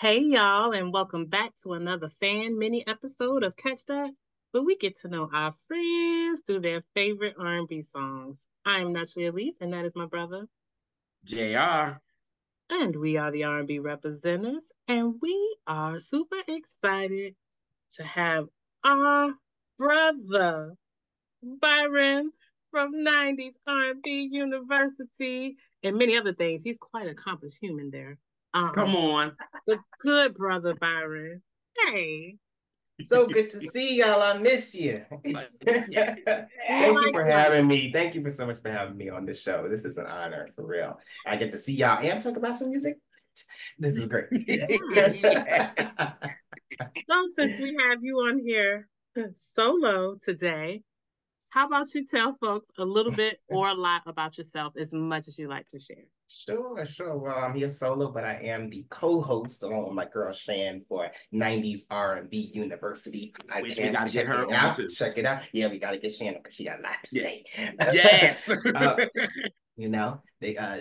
Hey y'all, and welcome back to another fan mini episode of Catch That, where we get to know our friends through their favorite R&B songs. I am Naturally Elise, and that is my brother, JR. and we are the R&B representatives, and we are super excited to have our brother Byron from 90s R&B University and many other things. He's quite an accomplished human there. Come Um, on. the good brother Byron. Hey. So good to see y'all. I miss you. Yeah. Thank you for Likewise. having me. Thank you so much for having me on the show. This is an honor, for real. I get to see y'all and talk about some music. This is great. So, since we have you on here solo today, how about you tell folks a little bit or a lot about yourself as much as you like to share? Sure, sure. Well, I'm here solo, but I am the co-host along with my girl Shan for 90s R&B University. Which we gotta get her on too. Check it out. Yeah, we gotta get Shan because she got a lot to say. Yes.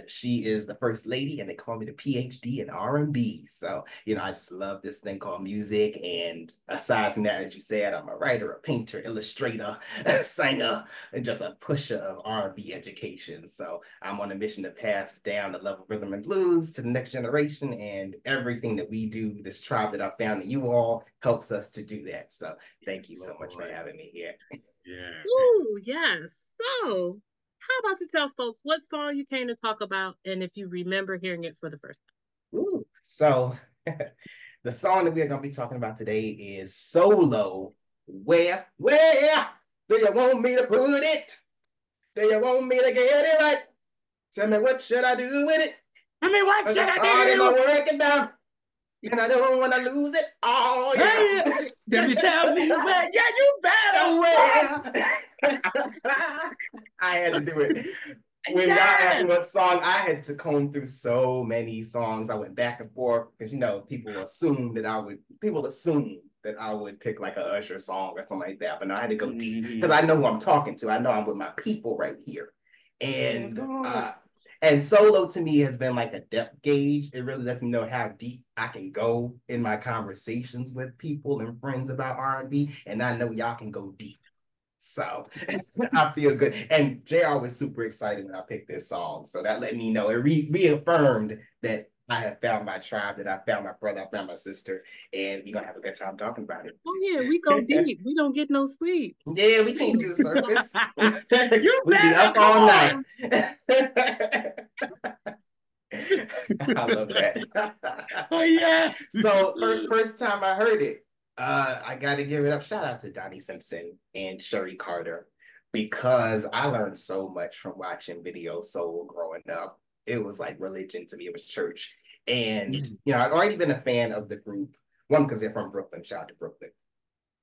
She is the first lady, and they call me the PhD in R&B. So, I just love this thing called music. And aside from that, as you said, I'm a writer, a painter, illustrator, a singer, and just a pusher of R&B education. So I'm on a mission to pass down the love of rhythm and blues to the next generation, and everything that we do, this tribe that I found in you all helps us to do that. So thank you so much for having me here. Yeah. Ooh, yes. So, how about you tell folks what song you came to talk about and if you remember hearing it for the first time? Ooh. So the song that we're going to be talking about today is Solo. Where do you want me to put it? Do you want me to get it right? Tell me what should I do with it? What should I started my do? working down, and I don't want to lose it. Oh, yeah. Let me tell me where. Yeah, you better. Where? I had to do it. When y'all asked me what song, I had to comb through so many songs. I went back and forth because people assume that I would pick like a Usher song or something like that. But no, I had to go deep because I know who I'm talking to. I know I'm with my people right here. And Solo to me has been like a depth gauge. It really lets me know how deep I can go in my conversations with people and friends about R&B, and I know y'all can go deep. So I feel good. And JR was super excited when I picked this song. So that let me know. It reaffirmed that I have found my tribe, that I found my brother, I found my sister, and we're going to have a good time talking about it. Oh, yeah, we go deep. We don't get no sleep. Yeah, we can't do the surface. You we be up all night. I love that. Oh, yeah. So first time I heard it, I got to give it up. Shout out to Donnie Simpson and Sherry Carter, because I learned so much from watching Video Soul growing up. It was like religion to me. It was church. And, I'd already been a fan of the group. One, because they're from Brooklyn. Shout out to Brooklyn.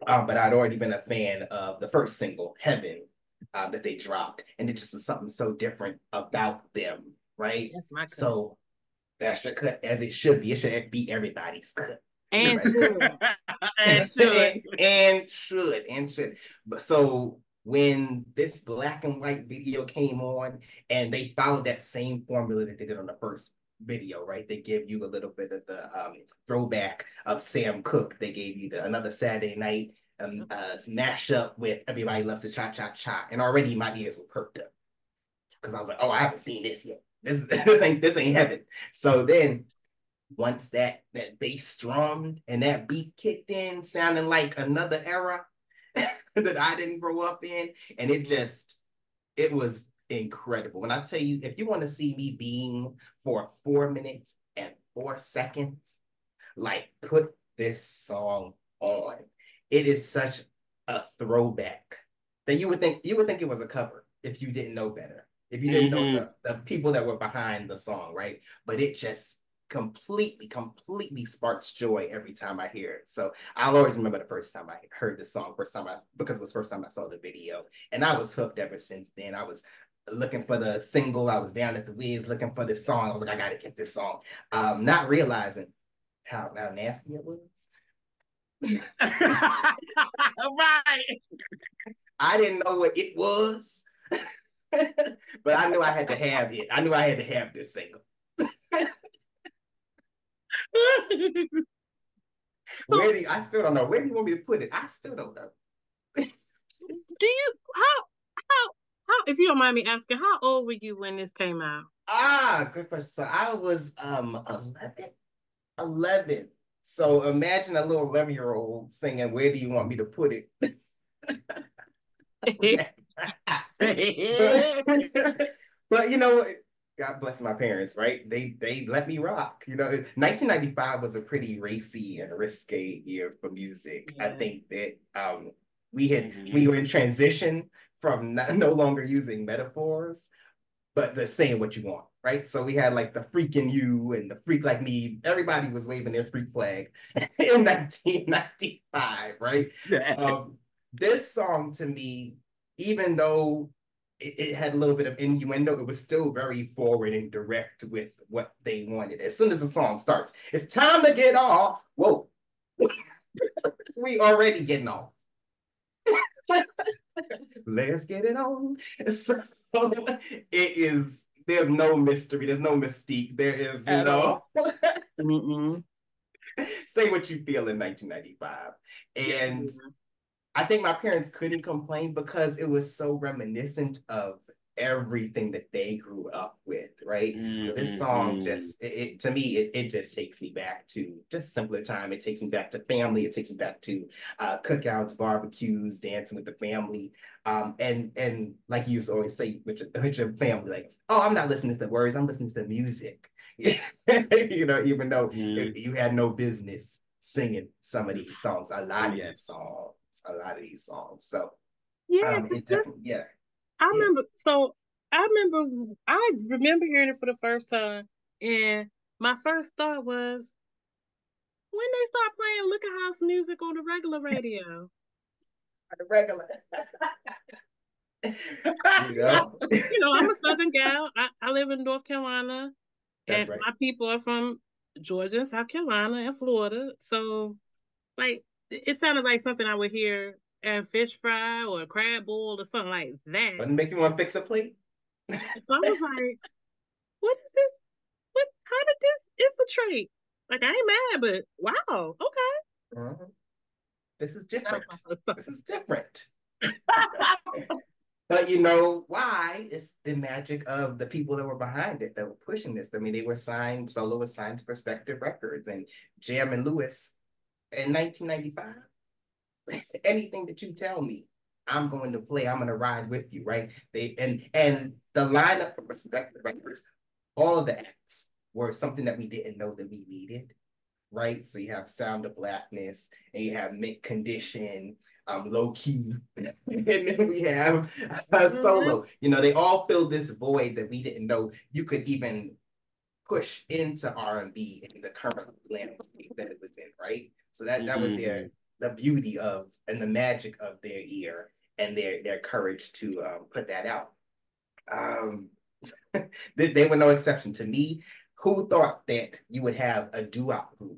But I'd already been a fan of the first single, Heaven, that they dropped. And it just was something so different about them, right? That's my cut. So that's your cut, as it should be. It should be everybody's cut. And should. and should. But so when this black and white video came on, and they followed that same formula that they did on the first video, right? They give you a little bit of the throwback of Sam Cooke. They gave you Another Saturday Night mashup with Everybody Loves to Cha Cha Cha, and already my ears were perked up because I was like, oh, I haven't seen this yet. This ain't heaven. So then once that bass strummed and that beat kicked in, sounding like another era that I didn't grow up in, and it was incredible. When I tell you, if you want to see me being for 4 minutes and 4 seconds, like, put this song on. It is such a throwback that you would think it was a cover if you didn't know better. If you didn't know the people that were behind the song, right? But it just completely sparks joy every time I hear it. So I'll always remember the first time I heard the song, because it was the first time I saw the video. And I was hooked ever since then. I was looking for the single. I was down at the Wiz looking for this song. I was like, I gotta get this song. Not realizing how nasty it was. Right. I didn't know what it was. But I knew I had to have it. I knew I had to have this single. So I still don't know. Where do you want me to put it? I still don't know. do you how if you don't mind me asking, how old were you when this came out? Good question. So I was 11. So imagine a little 11-year-old singing, "Where do you want me to put it?" But you know, God bless my parents, right? They let me rock. You know, 1995 was a pretty racy and risque year for music. I Yeah. think that we were in transition from no longer using metaphors, but the saying what you want, right? So we had like the freaking you and the freak like me. Everybody was waving their freak flag in 1995, right? Um, this song to me, even though it had a little bit of innuendo, it was still very forward and direct with what they wanted. As soon as the song starts, it's time to get off. Whoa, we already getting off. Let's get it on. So it is, there's no mystery, there's no mystique, there is At no all. say what you feel in 1995. Yeah. And I think my parents couldn't complain because it was so reminiscent of everything that they grew up with, right? So this song just to me it just takes me back to just simpler time. It takes me back to family. It takes me back to cookouts, barbecues, dancing with the family. And like you used to always say with your family, like, oh, I'm not listening to the words, I'm listening to the music. You know, even though you had no business singing some of these songs, Oh yes. a lot of these songs. So Yeah, because it this definitely, yeah, I yeah. remember I remember hearing it for the first time, and my first thought was when they start playing Liquor House music on the regular radio. The regular, you know, You know, I'm a Southern gal. I live in North Carolina, that's and right. my people are from Georgia and South Carolina and Florida. So, like, it sounded like something I would hear at fish fry or a crab boil or something like that. Wouldn't make you want to fix a plate. So I was like, what is this? What? How did this infiltrate? Like, I ain't mad, but wow, Mhm. This is different. okay. This is different. But you know why? It's the magic of the people that were behind it that were pushing this. I mean, they were signed, Solo was signed to Perspective Records and Jam and Lewis in 1995. Anything that you tell me, I'm going to play. I'm going to ride with you, right? And the lineup for Perspective Records, all of the acts were something that we didn't know that we needed, right? So you have Sound of Blackness, and you have Mint Condition, Low Key, and then we have Mm-hmm. Solo. You know, they all filled this void that we didn't know you could even push into R&B in the current landscape that it was in, right? So that was the beauty of and the magic of their ear and their courage to put that out. Um, they were no exception to me. Who thought that you would have a doo-wop group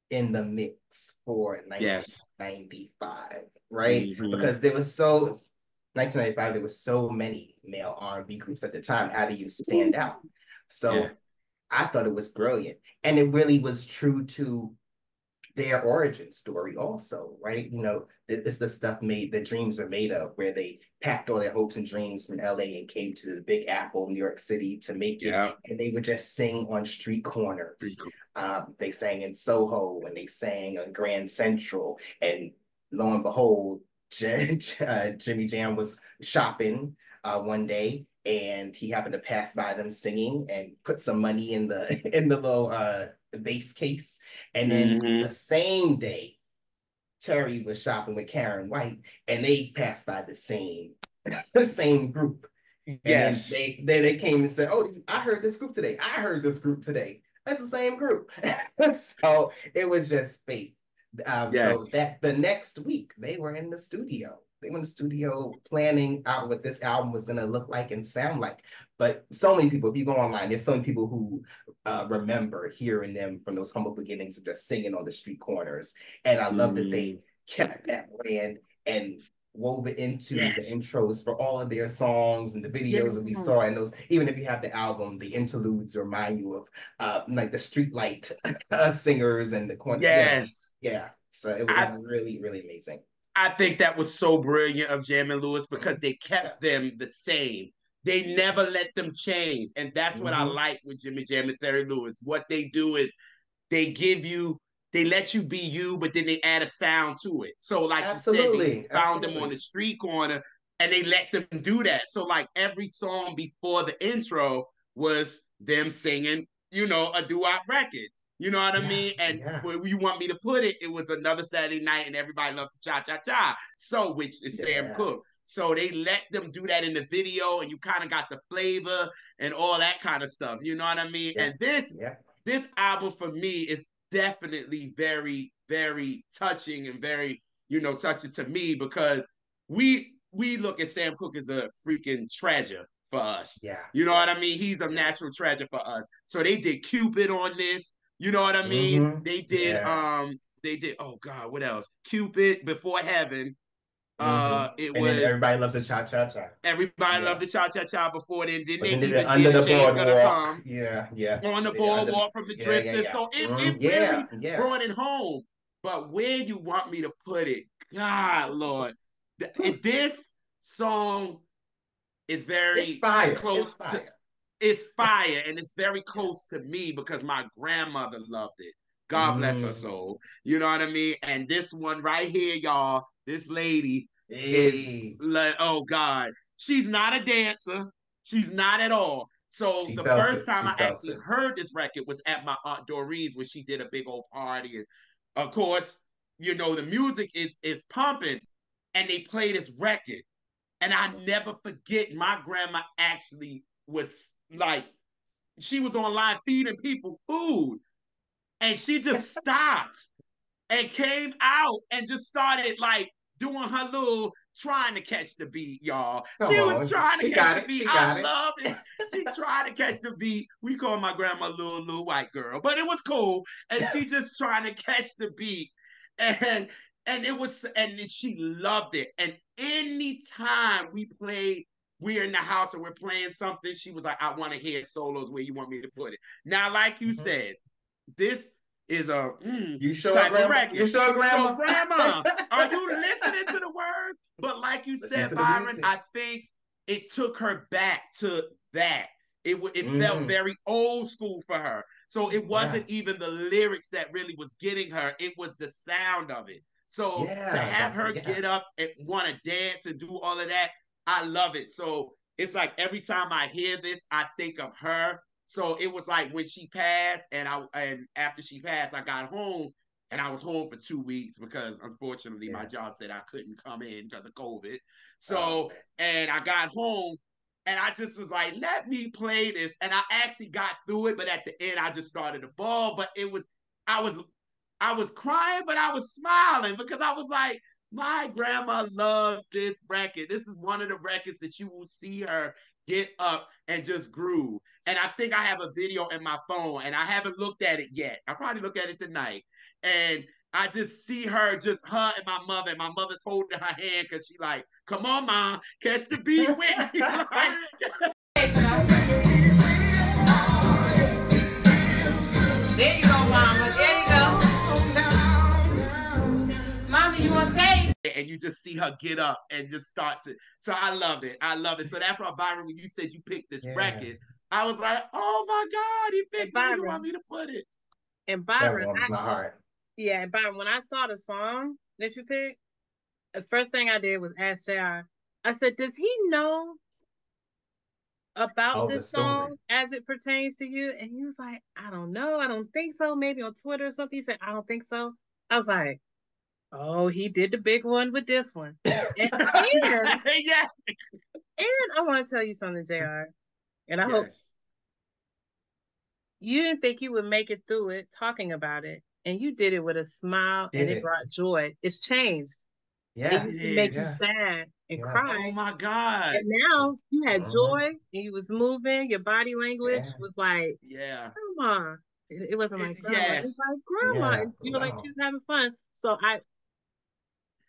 in the mix for Yes. 1995, right? Because there was so 1995, there was so many male R&B groups at the time. How do you stand out? Yeah. So I thought it was brilliant. And it really was true to their origin story also, right? You know, it's the stuff made the dreams are made of, where they packed all their hopes and dreams from LA and came to the Big Apple, New York City to make it. Yeah. And they would just sing on street Pretty corners. cool. They sang in Soho and they sang on Grand Central. And lo and behold, Jimmy Jam was shopping one day and he happened to pass by them singing and put some money in the in the little base case. And then the same day, Terry was shopping with Karen White, and they passed by the same group. And then Yes. they came and said, "Oh, I heard this group today. I heard this group today. That's the same group." So it was just fate. So Yes. that the next week they were in the studio. They were in the studio planning out what this album was going to look like and sound like. But so many people, if you go online, there's so many people who remember hearing them from those humble beginnings of just singing on the street corners. And I love that they kept that brand and woven into the Yes. intros for all of their songs and the videos that we saw. And those, even if you have the album, the interludes remind you of like the streetlight singers and the corner. Yes. Yeah. So it was I really, really amazing. I think that was so brilliant of Jam and Lewis because they Yeah. kept them the same. They never let them change. And that's what I Mm-hmm. like with Jimmy Jam and Terry Lewis. What they do is they give you, they let you be you, but then they add a sound to it. So, like you said, they Absolutely. found them on Absolutely. the street corner and they let them do that. So, like every song before the intro was them singing, you know, a doo-wop record. You know what I Yeah. mean? And Yeah. where you want me to put it, it was another Saturday night and everybody loves to cha cha cha. So, which is Sam Yeah. Cooke. So they let them do that in the video, and you kind of got the flavor and all that kind of stuff. You know what I mean? Yeah. And this Yeah. this album for me is definitely very, very touching and very, you know, touching to me because we look at Sam Cooke as a freaking treasure for us. Yeah. You know Yeah. what I mean? He's a Yeah. national treasure for us. So they did Cupid on this. You know what I mean? Mm-hmm. Yeah. They did oh God, what else? Cupid Before Heaven. Mm-hmm. It And then was everybody loves a cha cha cha. Everybody Yeah. Loved the Cha Cha Cha before then. Then But they then did it even under did A the Change Gonna boardwalk. Come Yeah. Yeah. on the They did it under. boardwalk from the Yeah. Yeah. drifters. Yeah. So it Yeah. really Yeah. brought it home. But where you want me to put it, God Lord, this song is It's very fire. It's close to fire. it's fire and it's very Yeah. close to me because my grandmother loved it. God bless her Mm. soul. You know what I mean? And this one right here, y'all, this lady is Hey. like, oh God, she's not a dancer. She's not at all. So She the felt first it. time She I felt actually it. heard this record was at my aunt Doreen's when she did a big old party. And of course, you know, the music is pumping and they play this record. And I never forget my grandma actually was like, she was online feeding people food. And she just stopped and came out and just started like doing her little trying to catch the beat, y'all. Come She was on. trying to She catch got the it. beat. She I got it. love it. She tried to catch the beat. We call my grandma little white girl, but it was cool. And she just trying to catch the beat. And it was and she loved it. And anytime we're in the house and we're playing something, she was like, I want to hear solos where you want me to put it. Now, like you Mhm. said, this is a You sure, type of grandma? You record. sure, So, grandma? grandma, are you listening to the words? But like you Listen said, to the Byron, music. I think it took her back to that. It felt Mm-hmm. very old school for her. So it Yeah. wasn't even the lyrics that really was getting her. It was the sound of it. So to Yeah. have her Yeah. get up and want to dance and do all of that, I love it. So it's like every time I hear this, I think of her. So it was like when she passed, and after she passed, I got home, and I was home for 2 weeks because unfortunately my Yeah. job said I couldn't come in because of COVID. Oh So man. and I got home, and I just was like, let me play this, and I actually got through it, but at the end I just started to bawl. But I was I was crying, but I was smiling because I was like, my grandma loved this record. This is one of the records that you will see her get up and just groove. And I think I have a video in my phone and I haven't looked at it yet. I'll probably look at it tonight. And I just see her, just her and my mother. And my mother's holding her hand because she like, come on, mom, catch the beat with me. Like, there you go, mama. There you go. Mommy, you want to taste? and you just see her get up and just start to. So I loved it. I love it. So that's why, Byron, when you said you picked this Yeah. record, I was like, oh my God, he And picked where you want Byron, me to put it. and That Byron, warms I my heart. yeah, and Byron. When I saw the song that you picked, the first thing I did was ask Jr. I said, "Does he know about Oh, the this story. song as it pertains to you?" And he was like, "I don't know. I don't think so. Maybe on Twitter or something." He said, "I don't think so." I was like, "Oh, he did the big one with this one." And Yeah, yeah. and I want to tell you something, Jr. And I hope Yes. you didn't think you would make it through it talking about it, and you did it with a smile, and Did it it? brought joy. It's changed. It Yeah. used It to make you is. Yeah. sad and Yeah. Oh cry, my God. and now you had Mm-hmm. joy, and you was moving. Your body language Yeah. was like, Yeah. "Grandma." It wasn't like grandma. It was Yes. like grandma. Yeah. And, like she No. was having fun. So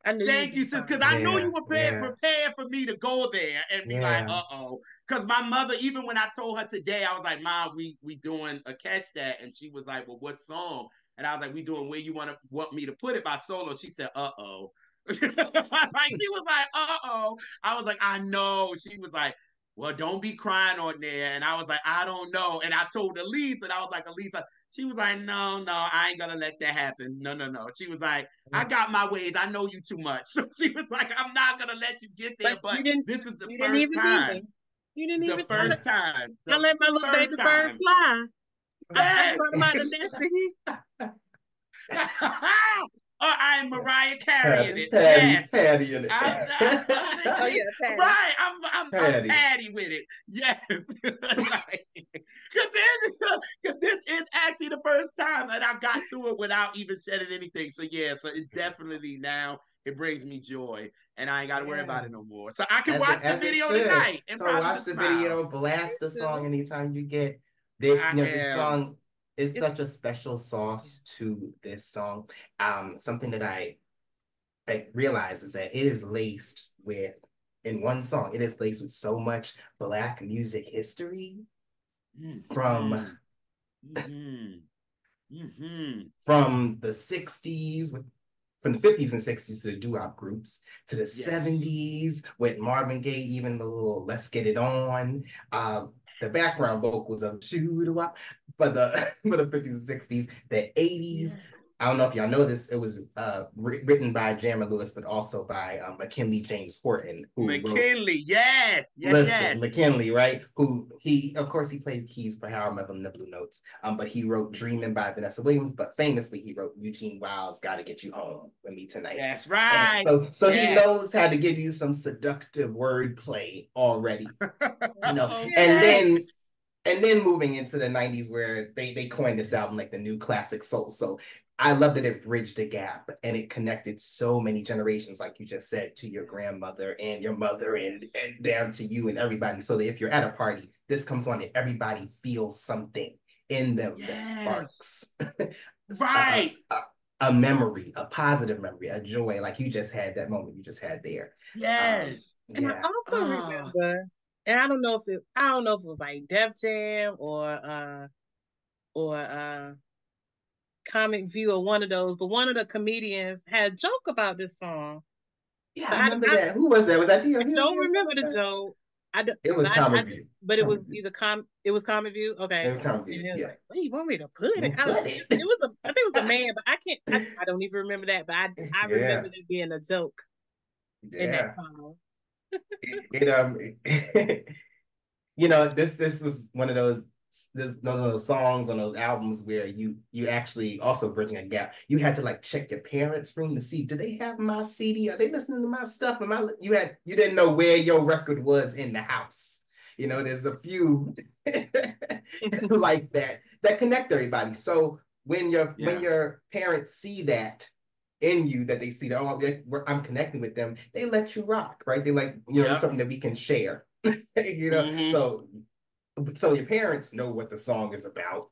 I knew you was Thank you, gonna sis, find because it. I know Yeah, you were yeah, prepared for me to go there and be like, yeah. uh-oh. Because my mother, even when I told her today, I was like, Mom, we doing a catch that. And she was like, well, what song? And I was like, we doing Where You Want Me to Put It by Solo. She said, uh-oh. Like she was like, uh-oh. I was like, I know. She was like, well, don't be crying on there. And I was like, I don't know. And I told Elise, and I was like, Elise, she was like, no, I ain't gonna let that happen. No, no, no. She was like, I got my ways. I know you too much. So she was like, I'm not gonna let you get there, But but this is the you didn't first even need time. me. You didn't The even I let, first time. I The let my little baby first bird time. fly. I Yes. brought him out the nest and he Oh, I'm Mariah carrying Patty, it. Patty, Yes. Patty in it. oh yeah, Patty. Right, I'm Patty. Patty with it. Yes, like, because this is actually the first time that I got through it without even shedding anything. So yeah, so it definitely now it brings me joy, and I ain't got to worry Yeah. about it no more. So I can As it watch the as it video should. tonight and So probably watch just the smile. video, blast the song So anytime you get that. I You know, this am. song is it's such a special yeah. sauce to this song. Something that I realize is that it is laced with in one song, it is laced with so much Black music history from Mm-hmm. Mm-hmm. Mm-hmm. from the 60s with from the 50s and 60s to the doo-wop groups to the Yes. 70s with Marvin Gaye, even the little Let's Get It On. The background vocals of shoo-doo-wop for the for the 50s and 60s, the 80s. Yeah. I don't know if y'all know this, it was written by Jeremy Lewis, but also by McKinley James Horton, who wrote McKinley. Yes. Yes. Listen, Yes. McKinley, right? Who he, of course, he plays keys for Harold Melvin and the Blue Notes. But he wrote "Dreaming" by Vanessa Williams. But famously, he wrote Eugene Wilde's "Gotta Get You Home with Me Tonight." That's And right. so he Yes. knows how to give you some seductive wordplay already, you know. And Okay. Okay. then moving into the 90s where they coined this album like the new classic soul. So I love that it bridged a gap and it connected so many generations, like you just said, to your grandmother and your mother Yes. and down to you and everybody. So that if you're at a party, this comes on and everybody feels something in them that Yes. sparks Right. a memory, a positive memory, a joy, like you just had that moment you just had there. Yes. And I Yeah. also Oh. remember, and I don't know if it was like Def Jam or Comic View or one of those, but one of the comedians had a joke about this song. Yeah, I But remember that. Who was that? Was that I D.L. don't Hughley or something remember like the that? joke. I don't, It was I Comic View. just, It's but it Comic was View. either it was Comic View, It okay. was Comic And View. he was Yeah. like, "Where you want me to put it?" I don't. Put it. It was I think it was a man, but I don't even remember that. But I remember Yeah. there being a joke in that Yeah. song. It you know, this was one of those one of those songs on those albums where you actually also bridging a gap. You had to like check your parents' room to see, do they have my CD? Are they listening to my stuff? You didn't know where your record was in the house. You know, there's a few like that connect everybody. So when Yeah. your parents see that in you, that they see that, oh, I'm connecting with them, they let you rock, right? They like, you know, it's Yep. something that we can share. You know, Mm-hmm. so your parents know what the song is about,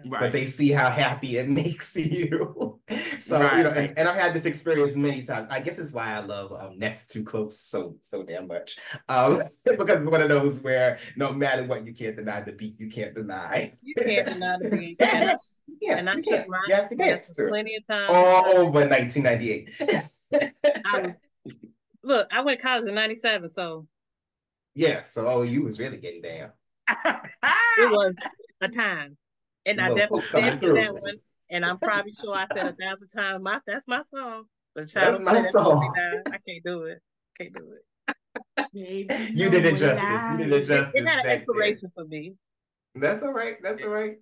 but Right. they see how happy it makes you. So, you know, Right. and I've had this experience many times. I guess it's why I love Next Too Close so damn much. Because it's one of those where no matter what, you can't deny the beat, you can't deny. You can't deny the beat, Yeah, and I you shook can't. my You have to dance ass to it. plenty of times All because over 1998. I was look. I went to college in '97, so Yeah, so you was really getting down. it was a time, and A I little definitely hook coming danced to that through. one. And I'm probably sure I said 1,000 times, that's my song. But child, That's don't play my that for me song. now. I can't do it. Can't do it. Baby, you You know did it what justice. You did I it It justice had an back then. expiration for me. That's all right. That's all right.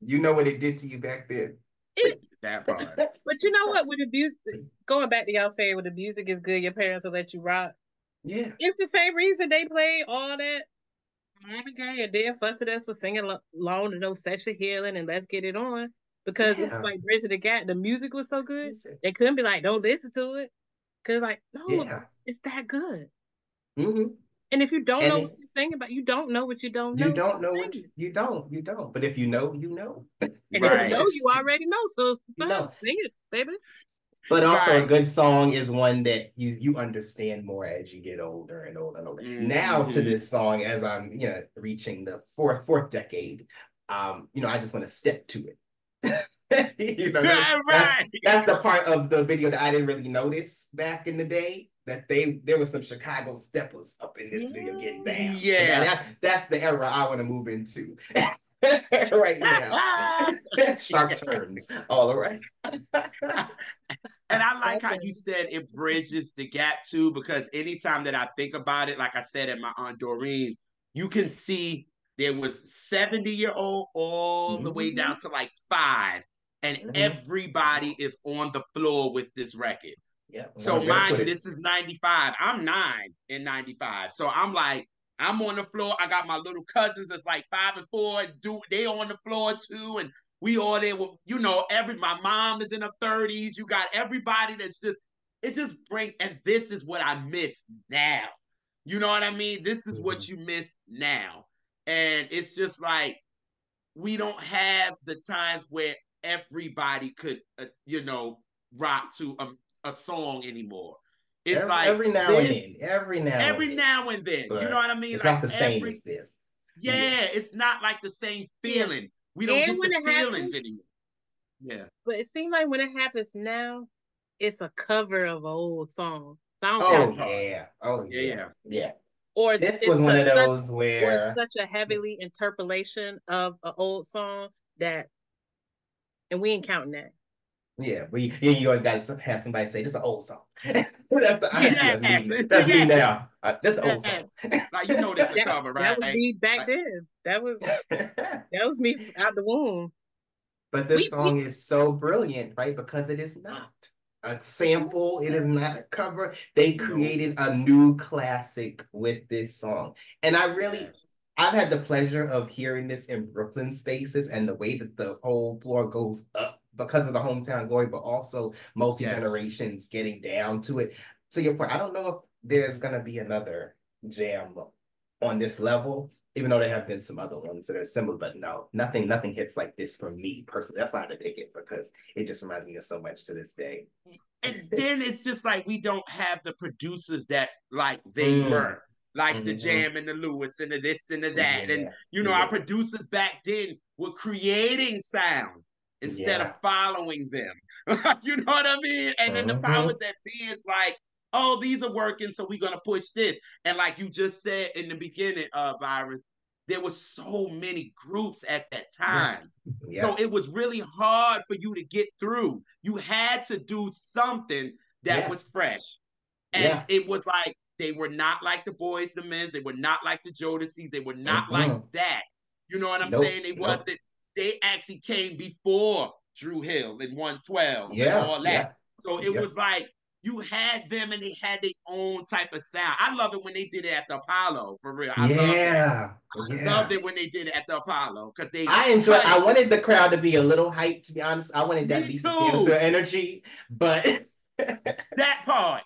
You know what it did to you back then. It, that part. but you know what? With the music, going back to y'all saying, when the music is good, your parents will let you rock. Yeah. It's the same reason they play all that Marvin Gaye and then fuss at us for singing along to no sexual healing and let's get it on, because it was Yeah. like bridging the gap. The music was so good Listen. they couldn't be like, don't listen to it, because like no, Yeah. it's that good. Mm-hmm. And if you don't And know what you're singing about, you don't know what you don't you know. don't Stop know what singing. you don't. But if you know, you know. And if you Right. know, you already know. So You fine, know. sing it, baby. But also a Right. good song is one that you understand more as you get older and older and older. Now to Mm-hmm. this song, as I'm reaching the fourth decade, I just want to step to it. Right. That's the part of the video that I didn't really notice back in the day. That there was some Chicago steppers up in this video getting down. And Yeah. that's the era I want to move into right now. Sharp turns all around. And I like how you said it bridges the gap too, because anytime that I think about it, like I said at my Aunt Doreen, you can see there was 70-year-old all the way Mm-hmm. down to like 5, and Mm-hmm. everybody is on the floor with this record. Yeah, So one way to mind put you, it. this is 95. I'm 9 in 95. So I'm like, I'm on the floor. I got my little cousins that's like 5 and 4. They on the floor too. And we all there with, my mom is in her 30s. You got everybody that's just, it just brings, and this is what I miss now. You know what I mean? This is Mm-hmm. what you miss now. And it's just like, we don't have the times where everybody could, rock to a song anymore. It's like Every now and this then, every now and every then, now and then. You know but what I mean? it's Like not the same every, as this. Yeah. yeah, it's not like the same Yeah. feeling. We don't And get when the it feelings happens, anymore. Yeah. but it seems like when it happens now, it's a cover of an old song. So I don't Oh count That it. part. yeah. Oh Yeah, yeah. yeah. Yeah. Or This was it's one such, of such those or it's where such a heavily interpolation of an old song that, and we ain't counting that. you always got to have somebody say this is an old song. That's Yes. me. That's me Yes. now. This is an old Yes. song. Like this a That cover, that right? was me back Like, then. That was me out the womb. But this We song is so brilliant, right? Because it is not a sample, it is not a cover. They no. created a new classic with this song. And Yes. I've had the pleasure of hearing this in Brooklyn spaces and the way that the whole floor goes up because of the hometown glory, but also Yes. multi-generations getting down to it. To your point, I don't know if there's going to be another jam on this level, even though there have been some other ones that are similar, but no, nothing hits like this for me personally. That's why I had to pick it because it just reminds me of so much to this day. And then it's just like we don't have the producers that like they Mm, were, like the mm-hmm. Jam and the Lewis and the this and the that. And Yeah, our yeah, producers back then were creating sound instead of yeah. following them. You know what I mean? And then the powers Mm-hmm. that be is like, oh, these are working, so we're gonna push this. And like you just said in the beginning, Byron, there were so many groups at that Yeah, time. So yeah, it was really hard for you to get through. You had to do something that yeah, was fresh. And yeah. it was like they were not like the Boys the Men, they were not like the Jodeci's, they were not like Mm-mm. that. You know what I'm Nope, saying? They nope. wasn't, they actually came before Drew Hill and 112 and Yeah, all that. yeah, So it yeah. was like you had them and they had their own type of sound. I love it when they did it at the Apollo, for real. I love that. Yeah, I loved yeah. it when they did it at the Apollo because they I enjoy. cut I it to wanted the crowd to be a little hyped. To be honest, I wanted that me Lisa Stansfield too. energy, but That part.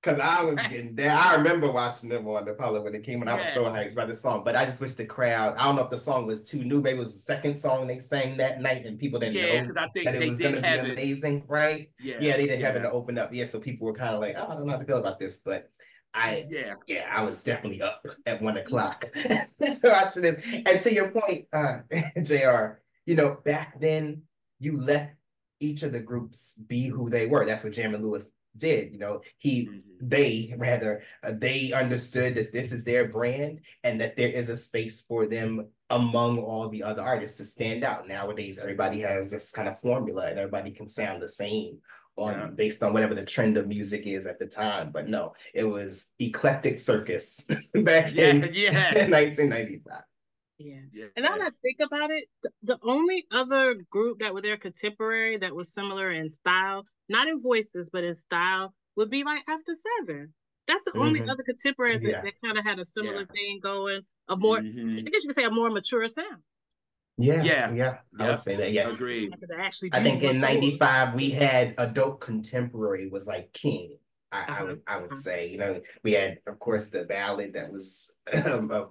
because I was getting there. I remember watching them on the Apollo when it came, and I was so hyped Yes. by the song. But I just wish the crowd. I don't know if the song was too new. Maybe it was the second song they sang that night, and people didn't Yeah, know because I that think it they was going didn't to be have it. amazing, right? Yeah, Yeah, they didn't have it yeah, to open up. Yeah, so people were kind of like, oh, I don't know how to feel about this, but I. yeah. Yeah, I was definitely up at 1 o'clock watching this. And to your point, JR, back then you let each of the groups be who they were. That's what Jam and Lewis did. Mm-hmm. They understood that this is their brand and that there is a space for them among all the other artists to stand out. Nowadays, everybody has this kind of formula and everybody can sound the same Yeah, based on whatever the trend of music is at the time. But no, it was eclectic circus back yeah, in yes, 1995. Yeah. And now yeah. that I think about it, the only other group that were their contemporary that was similar in style, not in voices, but in style, would be like After Seven. That's the only Mm-hmm. other contemporaries that, Yeah. that kind of had a Yeah. similar thing going, a more, I Mm-hmm. guess you could say a more mature sound. Yeah, Yeah. yeah, I would Yep. say that. Yeah, Agreed. That could actually I be think in mature. '95 we had adult contemporary was like king. I would Uh-huh. say, we had, of course, the ballad that was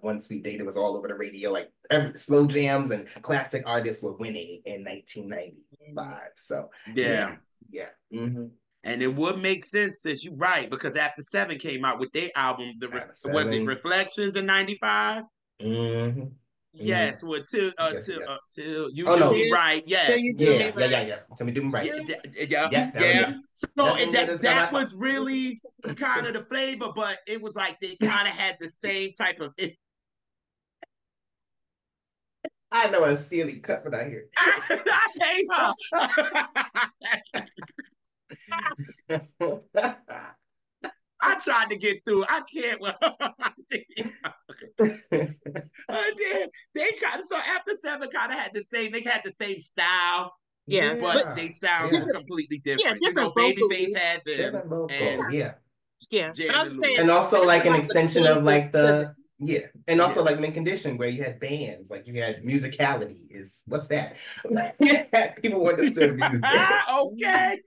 One Sweet Day that was all over the radio. Like slow jams and classic artists were winning in 1995. So yeah, Yeah. yeah. Mm-hmm. And it would make sense since you're right, because after 7 came out with their album, was it 7. Reflections in '95? Mm-hmm. Mm-hmm. Yes, well, Yes, yes. till you Oh do no. me right. Till Yes, you do me Yeah, yeah, right. yeah, yeah. Tell me do me right. yeah, Yep, that was yeah. it. So Nothing good has come that out. was really kind of the flavor, but it was like they kind of had the same type of. I know a silly cut, but I hear. I hate her. I tried to get through. I can't. I did. They kind of, so after 7 kind of had the same. They had the same style, Yeah, but but they sounds were yeah. completely yeah, different. You know, different vocally. Babyface had them, Different vocal, and yeah. Yeah, but I Jamie was just saying Lewis. And also that's like an about the extension of like 20 to the yeah, and also Yeah. like Mint Condition where you had bands, like you had musicality is what's that? Yeah, people understood music Okay.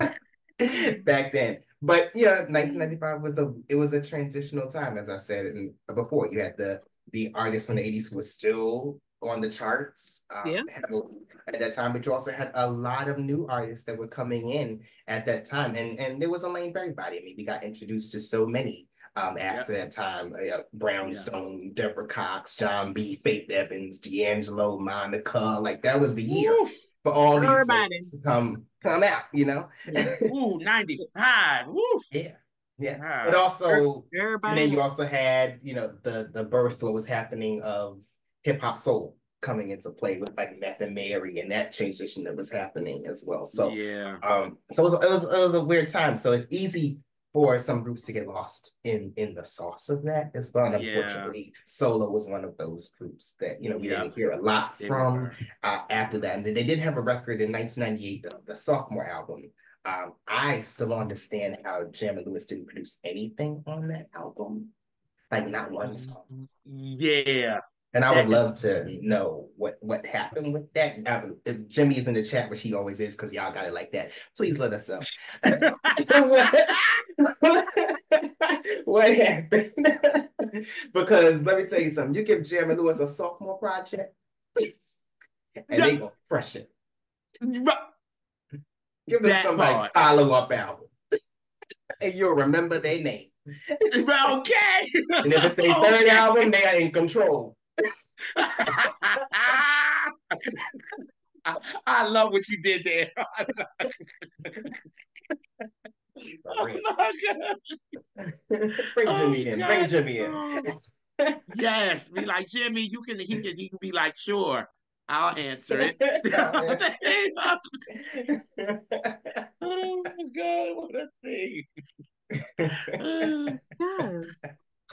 back then. But yeah, 1995 was a transitional time, as I said before. You had the artists from the 80s who were still on the charts yeah, at that time, but you also had a lot of new artists that were coming in at that time, and there was a lane for everybody. I mean, we got introduced to so many acts at that time: Brownstone, Deborah Cox, John B, Faith Evans, D'Angelo, Monica. Like that was the year Oof. for all these everybody. folks to come out. Ooh, 95. Woof. Yeah. Yeah. But Ah. also, and Everybody. then you also had, the birth, what was happening of hip hop soul coming into play with like Meth and Mary and that transition that was happening as well. So Yeah. so it was a weird time. So it's easy for some groups to get lost in the sauce of that as well. And Yeah. unfortunately, Solo was one of those groups that we Yep. didn't hear a lot They from were. after that. And they did have a record in 1998, the sophomore album. I still don't understand how Jam and Lewis didn't produce anything on that album, like not one song. Yeah. And I would That- love to know what happened with that. If Jimmy's in the chat, which he always is, because y'all got it like that. Please let us know. what happened? Because let me tell you something. You give Jam and Lewis a sophomore project, and they gonna crush it. Give them That somebody part. follow-up album. And you'll remember their name. Okay. And if it's their third album, they are in control. I love what you did there. Oh my God. Bring Jimmy in. God. Bring Jimmy in. Yes, be like Jimmy. He can be like, sure, I'll answer it. Oh my God, what a thing! Yes.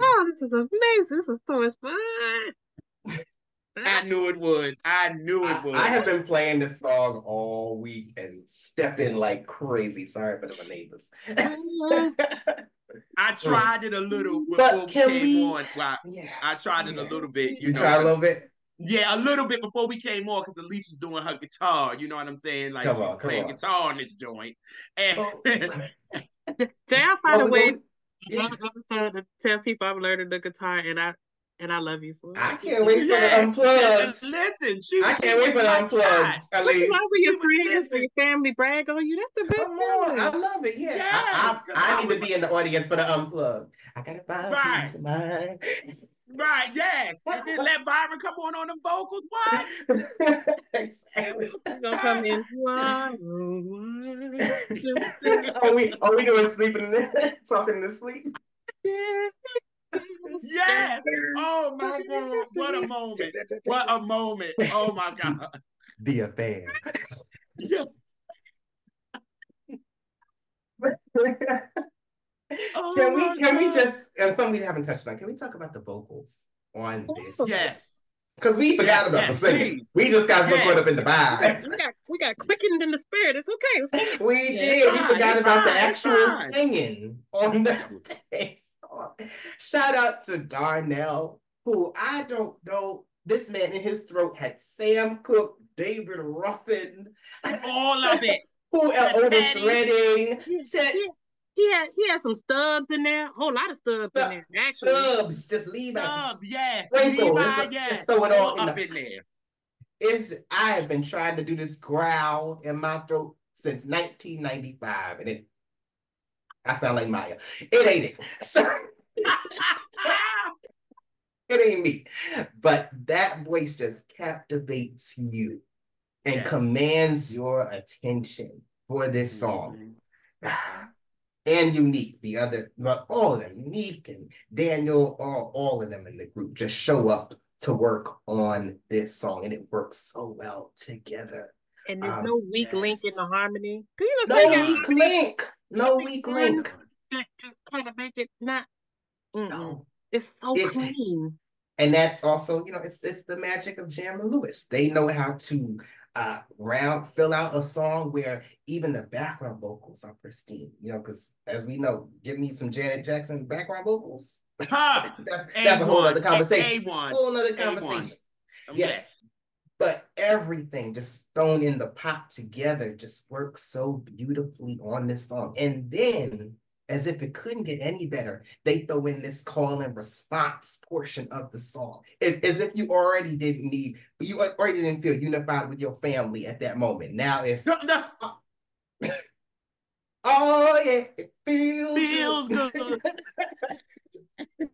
Oh, this is amazing. This is so much fun. I knew it would. I knew it would. I have been playing this song all week and stepping like crazy. Sorry for the neighbors. I tried it a little before we came on. Well, I tried it a little bit. You tried a little bit? Yeah, a little bit before we came on, because Elise was doing her guitar. You know what I'm saying? Like, she's playing guitar on this joint. And I'll find a way to tell people I'm learning the guitar, and I love you for it. I can't wait for the unplugged. Listen, I can't wait for the unplugged. But you know, when your friends and your family brag on you, that's the best feeling. I love it. Yeah, yes, I need to be in the audience for the unplugged. I gotta find peace of mind. Right, yes. And then let Byron come on them vocals. What? Exactly. We're gonna come in. Are we going sleeping talking in the sleep? Yes. Oh my God. What a moment. What a moment. Oh my God. Be a fan. Yeah. Can we just, and something we haven't touched on, can we talk about the vocals on this? Yes. Because we forgot about the singing. Please. We just got caught up in the vibe. We got quickened in the spirit. It's okay. We did. We forgot about the actual singing on that day. Shout out to Darnell, who I don't know. This man in his throat had Sam Cooke, David Ruffin, all of it. Who else? Otis Redding. He had some stubs in there. A whole lot of stubs in there. Actually. Stubs. Just leave out. Yes. Sprinkle. Just throw it all up in there. I have been trying to do this growl in my throat since 1995, and I sound like Maya. It ain't it. So it ain't me. But that voice just captivates you and commands your attention for this song. And Unique, the other, but all of them, Unique and Daniel, all of them in the group just show up to work on this song, and it works so well together. And there's no weak link in the harmony. No weak link. No weak link. Just kind of make it not. No. It's so clean. And that's also, it's the magic of Jam and Lewis. They know how to fill out a song where even the background vocals are pristine. Because as we know, give me some Janet Jackson background vocals. That's a whole other conversation. Whole other conversation. Yes. But everything just thrown in the pot together just works so beautifully on this song. And then, as if it couldn't get any better, they throw in this call and response portion of the song. As if you already didn't feel unified with your family at that moment. Now it's, oh yeah, it feels good.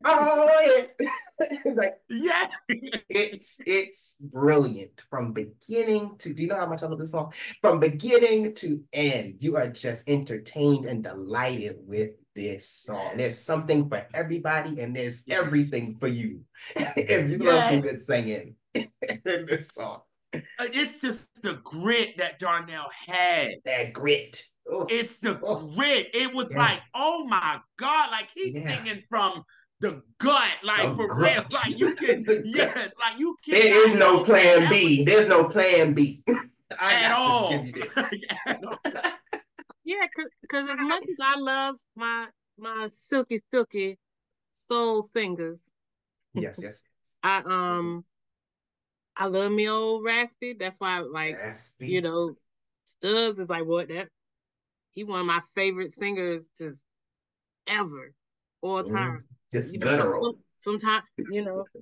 Oh yeah. Yeah. It's brilliant from beginning to, do you know how much I love this song? From beginning to end, you are just entertained and delighted with this song. There's something for everybody and there's everything for you. If you love some good singing in this song. It's just the grit that Darnell had. That grit. Oh. It's the grit. It was like, oh my God, like he's singing from the gut, like for real. Like you can, like you can. There is no plan B. There's no plan B. I got to give you this. Yeah, because as much as I love my silky soul singers. Yes. I love me old Raspy. That's why Raspy. Stubbs is like he one of my favorite singers just ever, all time. Just guttural. Sometimes,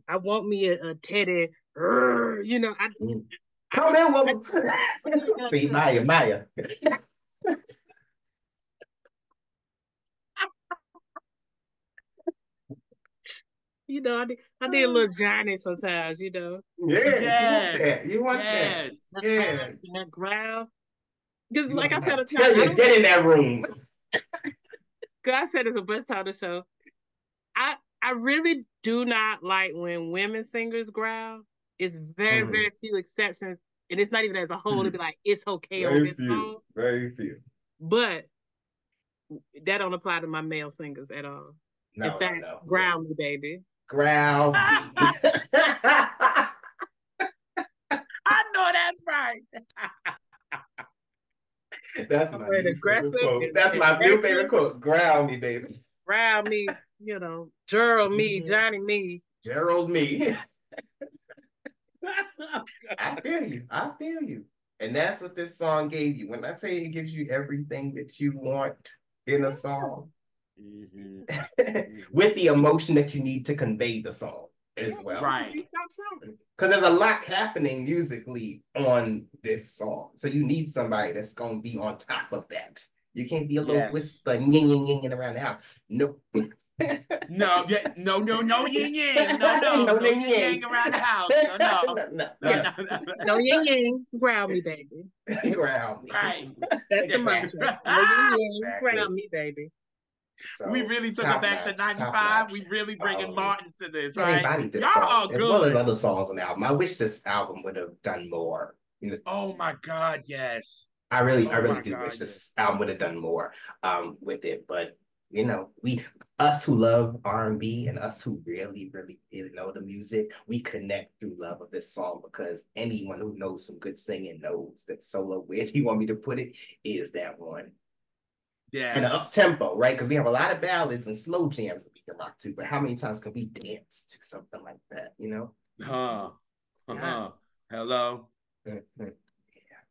I want me a Teddy. Come in, woman. See, Maya. I need a little Johnny sometimes, Yeah, you want that. Yeah. That growl. Because like I said, get in that room. Because I said it's a best time to show. I really do not like when women singers growl. It's very, very few exceptions. And it's not even as a whole to be like, it's okay on this song. Very few. But that don't apply to my male singers at all. No, in fact, growl me, baby. Growl me. I know that's right. That's my aggressive quote. That's my new favorite quote. Growl me, baby. Growl me, Gerald me, Johnny me. Gerald me. I feel you. And that's what this song gave you. When I tell you it gives you everything that you want in a song. With the emotion that you need to convey the song as well. Right. Because there's a lot happening musically on this song. So you need somebody that's going to be on top of that. You can't be a little whisper, ying around the house. Nope. No, yin yin. No yin around the house. No yin. Growl me, baby. Growl me. Right. That's the mantra. No yin. Growl me, baby. So, we really took it back to 95. We really bringing Martin to this, right? This song, as well as other songs on the album. I wish this album would have done more. Oh my God, yes. I really do wish this album would have done more with it. But us who love R&B and us who really know the music, we connect through love of this song because anyone who knows some good singing knows that solo, where you want me to put it, is that one. Yeah. And an up tempo, right? Because we have a lot of ballads and slow jams that we can rock to, but how many times can we dance to something like that, Hello.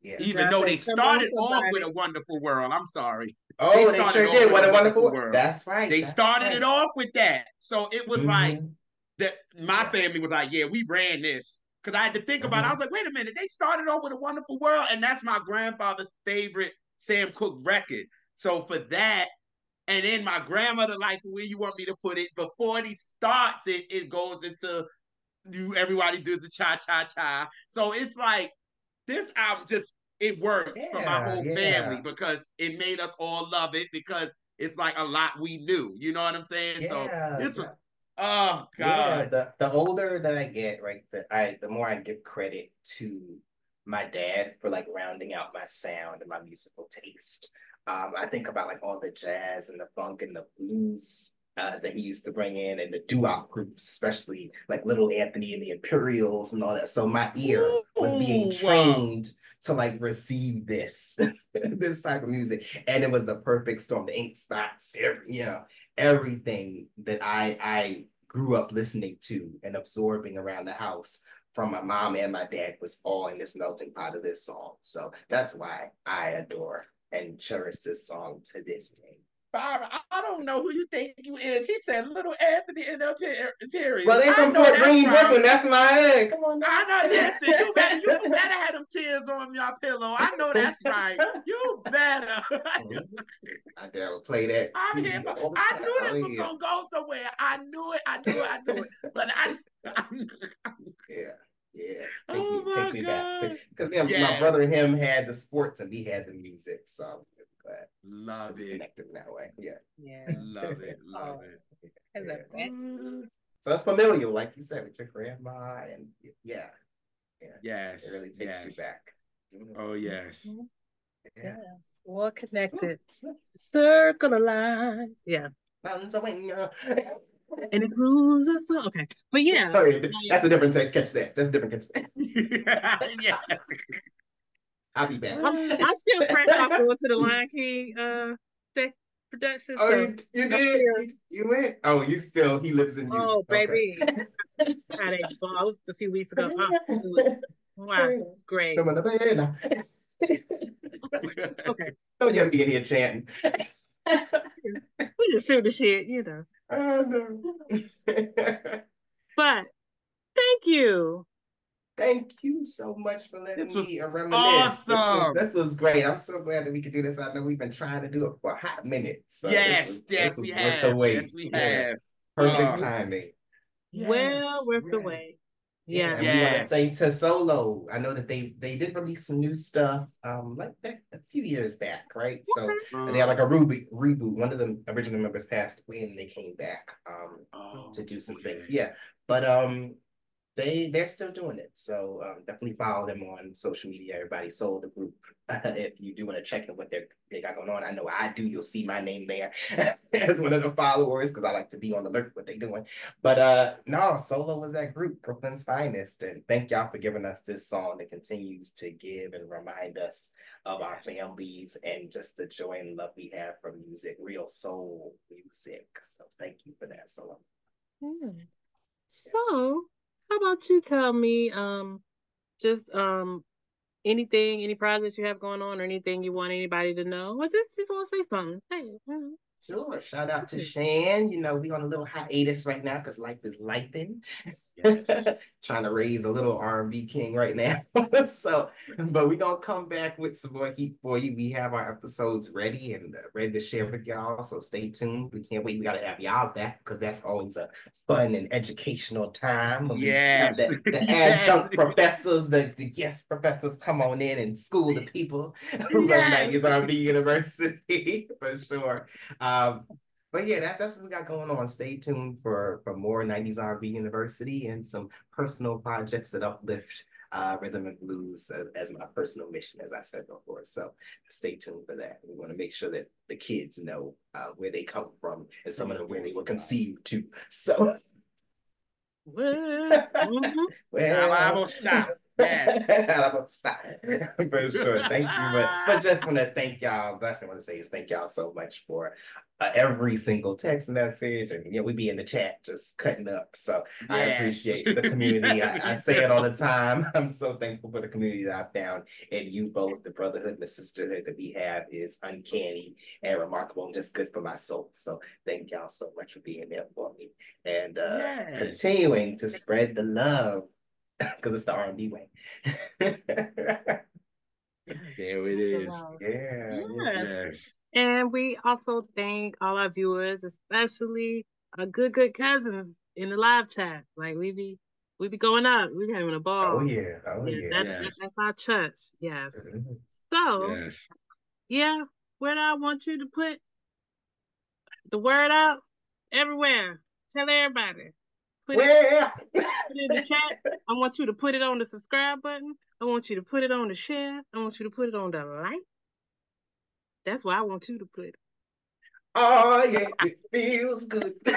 Yeah. Even though they started off with A Wonderful World. I'm sorry. Oh, they sure did. What a Wonderful World. That's right. They started it off with that. So it was like that. My family was like, yeah, we ran this. Because I had to think about it. I was like, wait a minute. They started off with A Wonderful World. And that's my grandfather's favorite Sam Cooke record. So for that, And then my grandmother, like, where you want me to put it? Before he starts it, it goes into everybody does the cha cha cha. So it's like this album just it works for my Yeah, whole family yeah, because it made us all love it because it's like a lot we knew. You know what I'm saying? So yeah, this was yeah. oh Yeah, God. the older that I get, right, the more I give credit to my dad for like rounding out my sound and my musical taste. I think about like all the jazz and the funk and the blues that he used to bring in and the doo-wop groups, especially like Little Anthony and the Imperials and all that. So my ear was being Ooh, trained to like receive this this type of music, and it was the perfect storm. The ink spots, everything that I grew up listening to and absorbing around the house from my mom and my dad was all in this melting pot of this song. So that's why I adore and cherish this song to this day. Byron, I don't know who you think you is. He said Little Anthony and the Well, Imperials. they I from know Fort that's Greene, right. Brooklyn. That's my head. Come on I know. now. Listen, you better have them tears on your pillow. I know that's right. You better. I dare play that I'm here CD for. all the I time. knew Oh this was yeah. gonna go somewhere. I knew it. I knew it. I knew it. But Yeah. Yeah, oh takes my me back god. because my Yes, brother and him had the sports and we had the music, so I was glad that love we it. connected in that way. Yeah, Yeah. Love it. Love Oh, it. I love yeah. that. So it's familiar, like you said, with your grandma, and yeah, yeah, Yes. it really takes you Yes. back. Oh yes. Mhm. Yeah. Yes. Well connected. Circle of life. Yeah. Mountains away. And it grooves us up. Okay. But yeah. Oh, yeah, Like, that's a different take. Catch that. That's a different catch. yeah. I'll be back. I'm still fresh off going to the Lion King production. Oh, So you I'm did? still, You went? Oh, he lives in you. oh Okay. baby. Had a ball. It was a few weeks ago. It was wow, it's great. Come on, man. Okay. Don't get me in here chanting. We just shoot the shit. Oh, no. But thank you. Thank you so much for letting This was me reminisce. awesome. This was great. I'm so glad that we could do this. I know we've been trying to do it for a hot minute, so Yes, this yes, we was worth the have. Yes, wait. we Yeah, have. perfect Uh, Mhm. timing. Well yes, worth the yes, wait. Yeah, Yeah. and we want to say yes, to Solo. I know that they did release some new stuff like that a few years back, right? So they had uh, like a reboot. One of the original members passed away and they came back to oh, do some things. okay. Yeah, but they're still doing it. So definitely follow them on social media. Everybody sold the group. If you do want to check in what they got going on, I know I do. You'll see my name there as one of the followers because I like to be on the alert what they're doing. But no, Solo was that group, Brooklyn's finest. And thank y'all for giving us this song that continues to give and remind us of our Yes, families and just the joy and love we have for music, real soul music. So thank you for that, Solo. Yeah. So how about you tell me just anything, any projects you have going on or anything you want anybody to know? Or just want to say something. Hey, Sure. Shout out to Shan. We on a little hiatus right now because life is lifing. yes, Trying to raise a little R&B king right now. So, but we gonna come back with some more heat for you. We have our episodes ready and ready to share with y'all. So stay tuned. We can't wait. We gotta have y'all back because that's always a fun and educational time when we have yes, the yes, adjunct professors, the guest professors come on in and school the people from yes. 90s R&B University for sure. But yeah, that's what we got going on. Stay tuned for more 90s R&B University and some personal projects that uplift rhythm and blues as my personal mission, as I said before. So stay tuned for that. We want to make sure that the kids know where they come from and some of them where they were conceived too. So well, mhm. I well, will stop. Yes. for sure. Thank you. But just want to thank y'all. Last thing I want to say is thank y'all so much for every single text message. And we be in the chat just cutting up. So I Yes. appreciate the community. Yes, I we say do. it all the time. I'm so thankful for the community that I found in you both. The brotherhood and the sisterhood that we have is uncanny and remarkable and just good for my soul. So thank y'all so much for being there for me and Yes. continuing to spread the love because it's the R&B way. There it is. Yeah, yeah. Yes. Yes. And we also thank all our viewers, especially our good cousins in the live chat. Like we be going up. We having a Oh ball. yeah. Oh Yeah, yeah. Yes. that's our church. Yes. Mhm. So Yes. yeah, where do I want you to put the word out? Everywhere. Tell everybody. Well, Put it in the chat. I want you to put it on the subscribe button. I want you to put it on the share. I want you to put it on the like. That's where I want you to put it. oh yeah, it feels good. You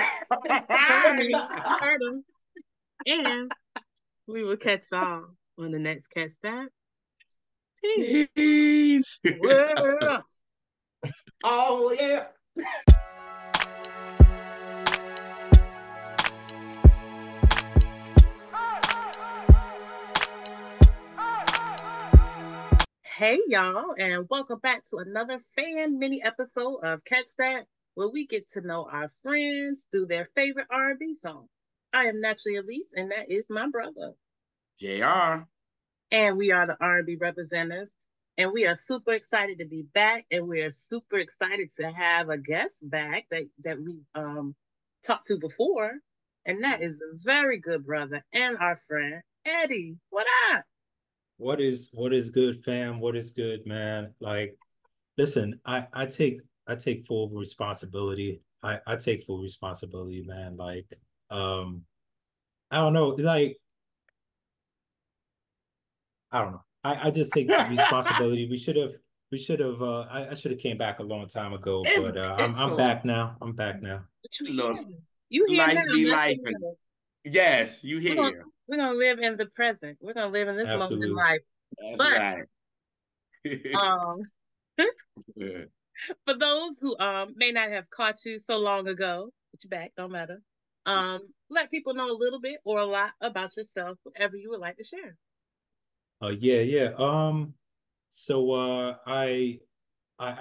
heard me. You heard him. And we will catch y'all on the next Catch That. Peace. Peace. Well. Oh yeah. Hey y'all, and welcome back to another fan mini episode of Catch That, where we get to know our friends through their favorite R&B song. I am Naturally Elise, and that is my brother. JR. And we are the R&B representatives, and we are super excited to be back, and we are super excited to have a guest back that we talked to before, and that is the very good brother and our friend Eddie. What up? What is good, fam? What is good, man? Like, listen, I take full responsibility. I take full responsibility, man. Like, um, I don't know, like, I don't know. I just take responsibility. We should have I should have came back a long time ago, but I'm It's I'm so back now. I'm back now. What you look, here? You here now? life be That's life. what matters. Yes, you We're gonna here. we're gonna live in the present. We're gonna live in this moment in Absolutely. life. That's But right. um for those who may not have caught you so long ago, put you back, don't matter. Let people know a little bit or a lot about yourself, whatever you would like to share. Yeah, yeah. So I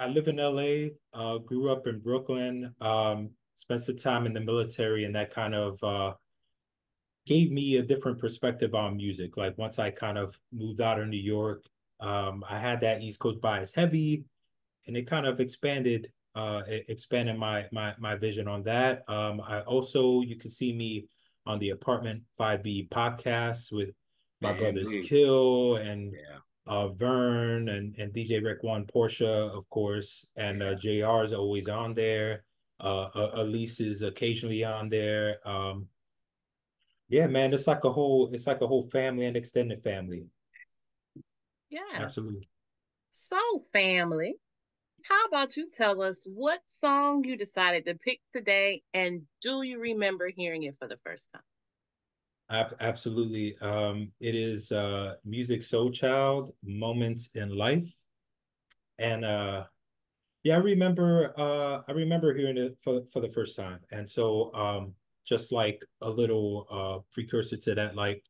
live in LA, grew up in Brooklyn, spent some time in the military, and that kind of gave me a different perspective on music. Like once I kind of moved out of New York, I had that East Coast bias heavy, and it kind of expanded my vision on that. I also you can see me on the Apartment 5B podcast with my Man, brothers we, Kill and yeah, Vern and DJ Rick One Portia, of course, and yeah. JR is always on there. Elise is occasionally on there. Yeah, man, it's like a whole family and extended family. Yes. Absolutely. So, family, how about you tell us what song you decided to pick today, and do you remember hearing it for the first time? Absolutely. It is Musiq Soulchild, Moments in Life. And yeah, I remember hearing it for the first time. And so just like a little precursor to that, like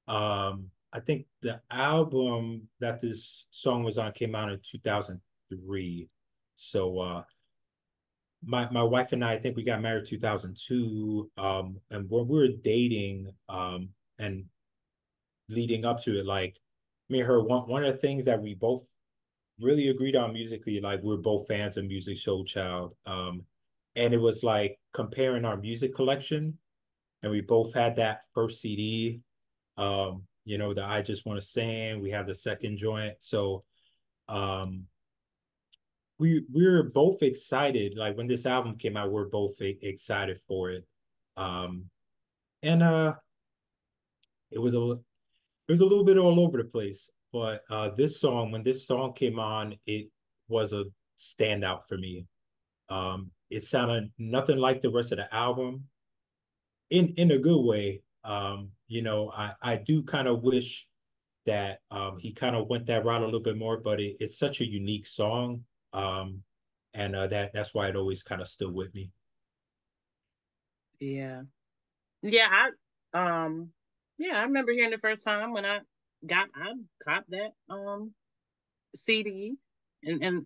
I think the album that this song was on came out in 2003. So my wife and I think we got married 2002. And when we were dating, and leading up to it, like me and her, one of the things that we both really agreed on musically, like we're both fans of Musiq Soulchild. And it was like comparing our music collection, and we both had that first CD. The I Just Want to Sing. We have the second joint. So um we were both excited. Like when this album came out, we're both excited for it. Um and it was a it was a little bit all over the place. But when this song came on, it was a standout for me. It sounded nothing like the rest of the album in a good way. I do kind of wish that he kind of went that route a little bit more, but it's such a unique song. Um, and that's why it always kind of stood with me. Yeah. Yeah, I remember hearing the first time when I caught that CD, and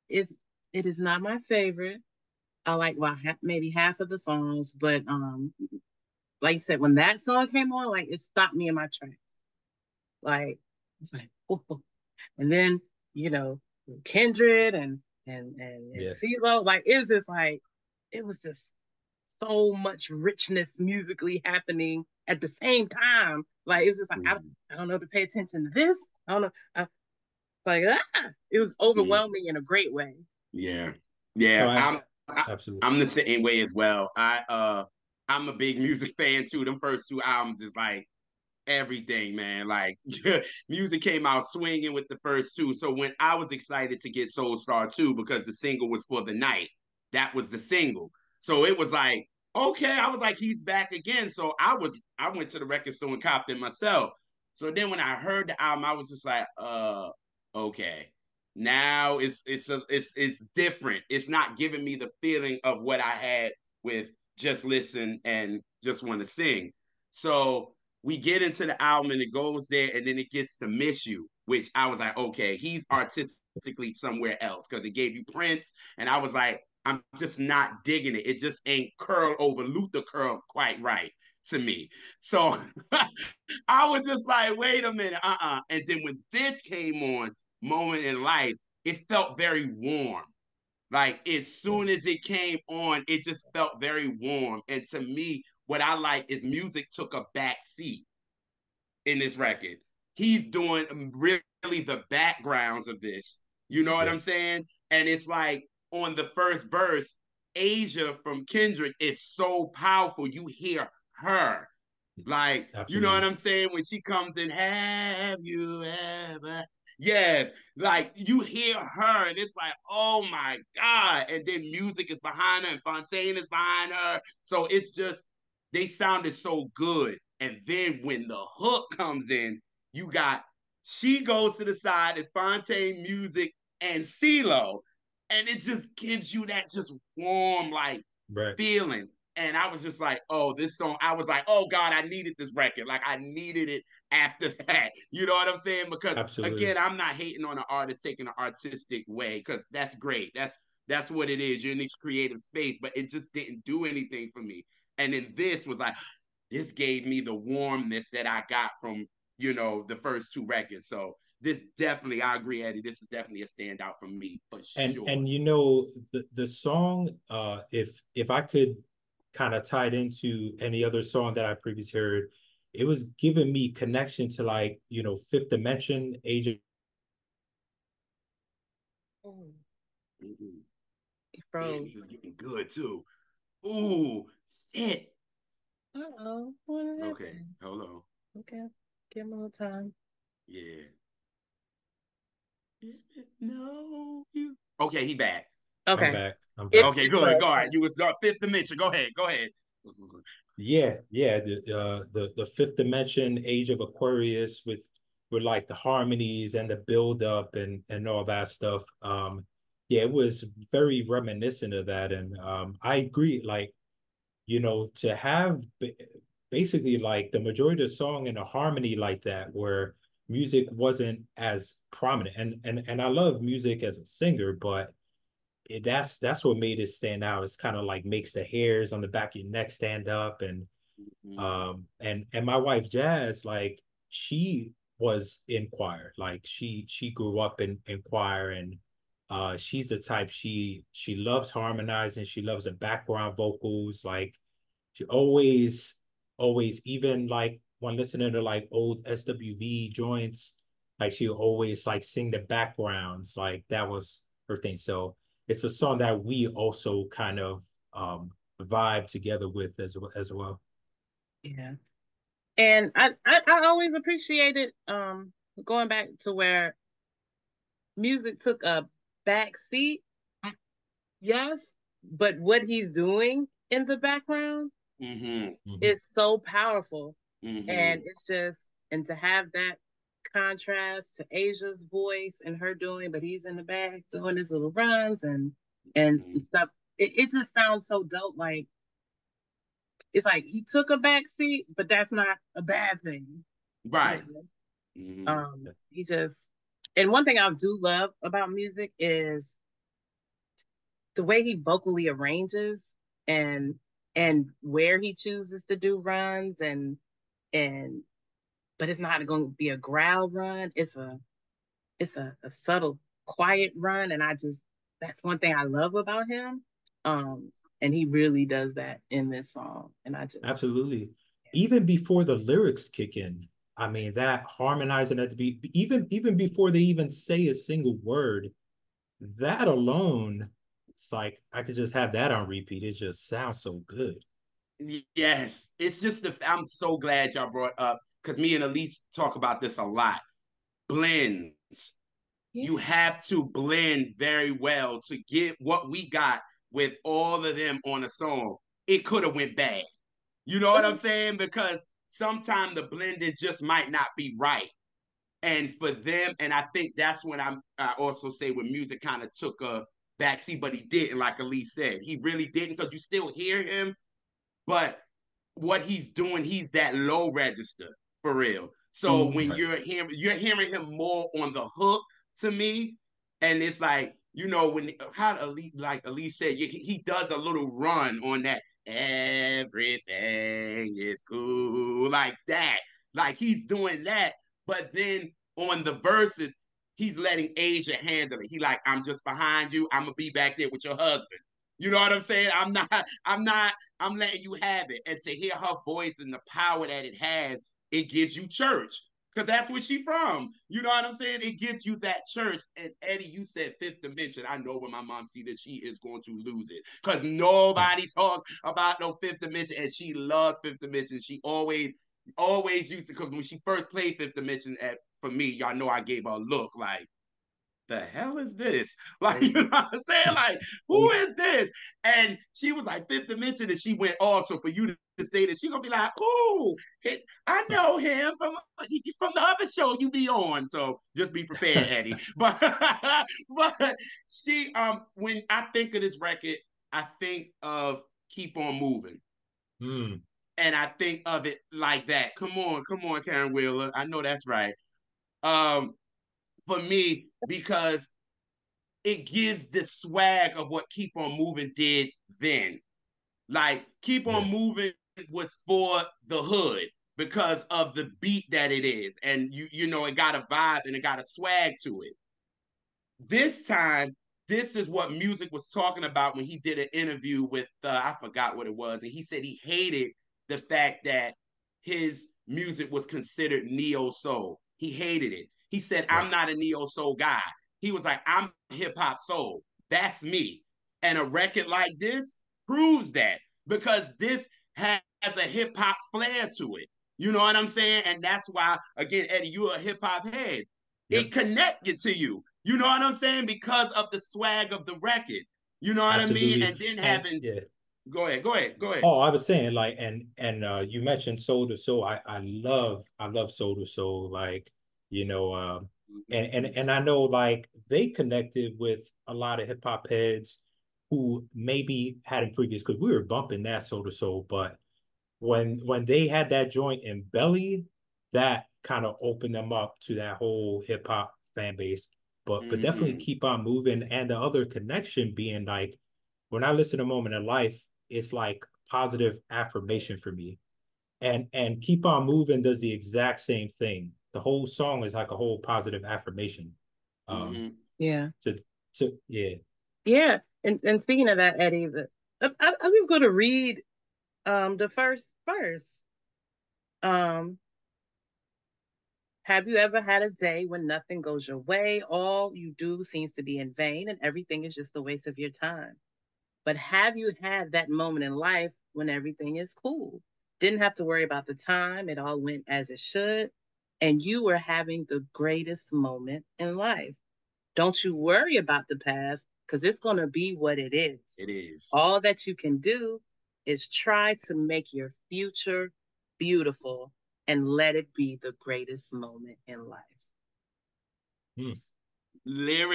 it's it is not my favorite. I like maybe half of the songs, but like you said, when that song came on, like it stopped me in my tracks. Like it's like, and then you know, Kindred and and Yeah. CeeLo. Like it was just like it was just so much richness musically happening at the same time. Like it was just like I don't know to pay attention to this. I don't know. Like it was overwhelming in a great way. Yeah, No, yeah. absolutely. I'm the same way as well. I'm a big music fan too. Them first two albums is like everything, man. Like Musiq came out swinging with the first two. So when I was excited to get Soul Star 2 because the single was For the Night, that was the single. So it was like, okay, I was like, he's back again. So I went to the record store and copped it myself. So then when I heard the album, I was just like, okay. Now it's different. It's not giving me the feeling of what I had with Just Listen and Just Want to Sing. So we get into the album and it goes there and then it gets to Miss You, which I was like, okay, he's artistically somewhere else because it gave you Prince. And I was like, I'm just not digging it. It just ain't curl over Luther curl quite right to me. So I was just like, wait a minute, And then when this came on, Moment in Life, it felt very warm. Like as soon as it came on, it just felt very warm. And to me, what I like is Musiq took a back seat in this record. He's doing really the backgrounds of this. You know what Yeah. I'm saying? And it's like on the first verse, Asia from Kendrick is so powerful. You hear her. Like, you know what Absolutely. I'm saying? When she comes in, have you ever? Yes, like you hear her, and it's like, oh my God. And then Musiq is behind her, and Fontaine is behind her. So it's just, they sounded so good. And then when the hook comes in, you got, she goes to the side, it's Fontaine, Musiq, and CeeLo. And it just gives you that just warm, like, Right. feeling. And I was just like, oh, this song, I was like, oh God, I needed this record. Like I needed it after that. You know what I'm saying? Because Absolutely. again, I'm not hating on an artist taking an artistic way, because that's great. That's what it is. You're in this creative space, but it just didn't do anything for me. And then this was like, this gave me the warmness that I got from, the first two records. So this definitely, I agree, Eddie. This is definitely a standout for me for sure. And the song, if I could kind of tie it into any other song that I previously heard, it was giving me connection to like, Fifth Dimension, Age of Mm. Mm-hmm. He And froze. he was getting good too. Ooh, shit. Uh-oh. What Okay, happened? hold on. Okay. Give him a little time. Yeah. No, you. Okay, he back. I'm Okay. back. I'm It back. Okay, it good. All froze. right, you was Fifth Dimension. Go ahead. Go ahead. Yeah. The Fifth Dimension, Age of Aquarius with like the harmonies and the build up and all that stuff. Yeah, it was very reminiscent of that. And I agree, like, to have basically like the majority of the song in a harmony like that, where Musiq wasn't as prominent. And I love Musiq as a singer, but that's what made it stand out. It's kind of like makes the hairs on the back of your neck stand up. And my wife Jazz, like, she was in choir. Like she grew up in choir, and she's the type, she loves harmonizing, she loves the background vocals. Like she always, even like when listening to like old SWV joints, like she always like sing the backgrounds. Like that was her thing. So it's a song that we also kind of vibe together with as well. Yeah. And I always appreciated going back to where Musiq took a back seat. Yes, but what he's doing in the background Mm-hmm. Mm-hmm. is so powerful. And Mm-hmm. it's just, and to have that contrast to Asia's voice and her doing, but he's in the back doing his little runs and Mm-hmm. stuff. It just sounds so dope. Like it's like he took a back seat, but that's not a bad thing. You Right. know? Mm-hmm. He just, and one thing I do love about Musiq is the way he vocally arranges and and where he chooses to do runs and but it's not going to be a growl run. It's a subtle, quiet run, and I just that's one thing I love about him. Um, and he really does that in this song. And I just, Absolutely. Even before the lyrics kick in, I mean that harmonizing at the beat, even before they even say a single word, that alone, it's like I could just have that on repeat. It just sounds so good. Yes, it's just I'm so glad y'all brought up because me and Elise talk about this a lot. Blends. yeah. You have to blend very well to get what we got with all of them on a song. It could have went bad. You know what I'm saying? Because sometimes the blending just might not be right. And for them, and I think that's when I also say when Musiq kind of took a backseat, but he didn't, like Elise said. He really didn't because you still hear him, but what he's doing, he's that low register for real. So when Right. you're hearing him more on the hook to me, and it's like when how Elise, like Elise said, he does a little run on that. Everything is cool like that. Like he's doing that, but then on the verses, he's letting Asia handle it. He like, I'm just behind you. I'm gonna be back there with your husband. You know what I'm saying? I'm letting you have it. And to hear her voice and the power that it has, it gives you church. Because that's where she from. You know what I'm saying? It gives you that church. And Eddie, you said fifth dimension. I know when my mom see that she is going to lose it. Because nobody talks about no fifth dimension. And she loves fifth dimension. She always used to, because when she first played fifth dimension for me, y'all know I gave her a look like, the hell is this? Like, you know what I'm saying? Like, who is this? And she was like, fifth dimension, and she went off. So for you to say that, she gonna be like, oh, I know him from the other show you be on. So just be prepared, Eddie. But she when I think of this record, I think of Keep On Moving. Mm. And I think of it like that. Come on, Karen Wheeler. I know that's right. For me, because it gives the swag of what Keep On Moving did then. Like Keep Yeah. On Moving was for the hood because of the beat that it is, and it got a vibe and it got a swag to it. This time, this is what Musiq was talking about when he did an interview with I forgot what it was, and he said he hated the fact that his music was considered neo soul. He hated it. He said, I'm Right. not a neo soul guy. He was like, I'm hip hop soul. That's me. And a record like this proves that because this has a hip hop flair to it. You know what I'm saying? And that's why, again, Eddie, you're a hip hop head. It Yep. connected to you. You know what I'm saying? Because of the swag of the record. You know what I mean? Absolutely. And then And having, yeah. go ahead. Oh, I was saying like you mentioned Soul to Soul. I love Soul to Soul. Like, you know, and I know like they connected with a lot of hip hop heads who maybe hadn't previous because we were bumping that Soul to Soul, but when they had that joint in Belly, that kind of opened them up to that whole hip hop fan base. But definitely Mm-hmm. Keep On Moving, and the other connection being like when I listen to Moment in Life, it's like positive affirmation for me. And Keep On Moving does the exact same thing. The whole song is like a whole positive affirmation. Um Mm-hmm. Yeah. to yeah. Yeah. And speaking of that, Eddie, I'm just going to read the first verse. Um, have you ever had a day when nothing goes your way? All you do seems to be in vain and everything is just a waste of your time. But have you had that moment in life when everything is cool? Didn't have to worry about the time, it all went as it should, and you were having the greatest moment in life. Don't you worry about the past because it's going to be what it is. It is. All that you can do is try to make your future beautiful and let it be the greatest moment in life. Hmm. Yeah.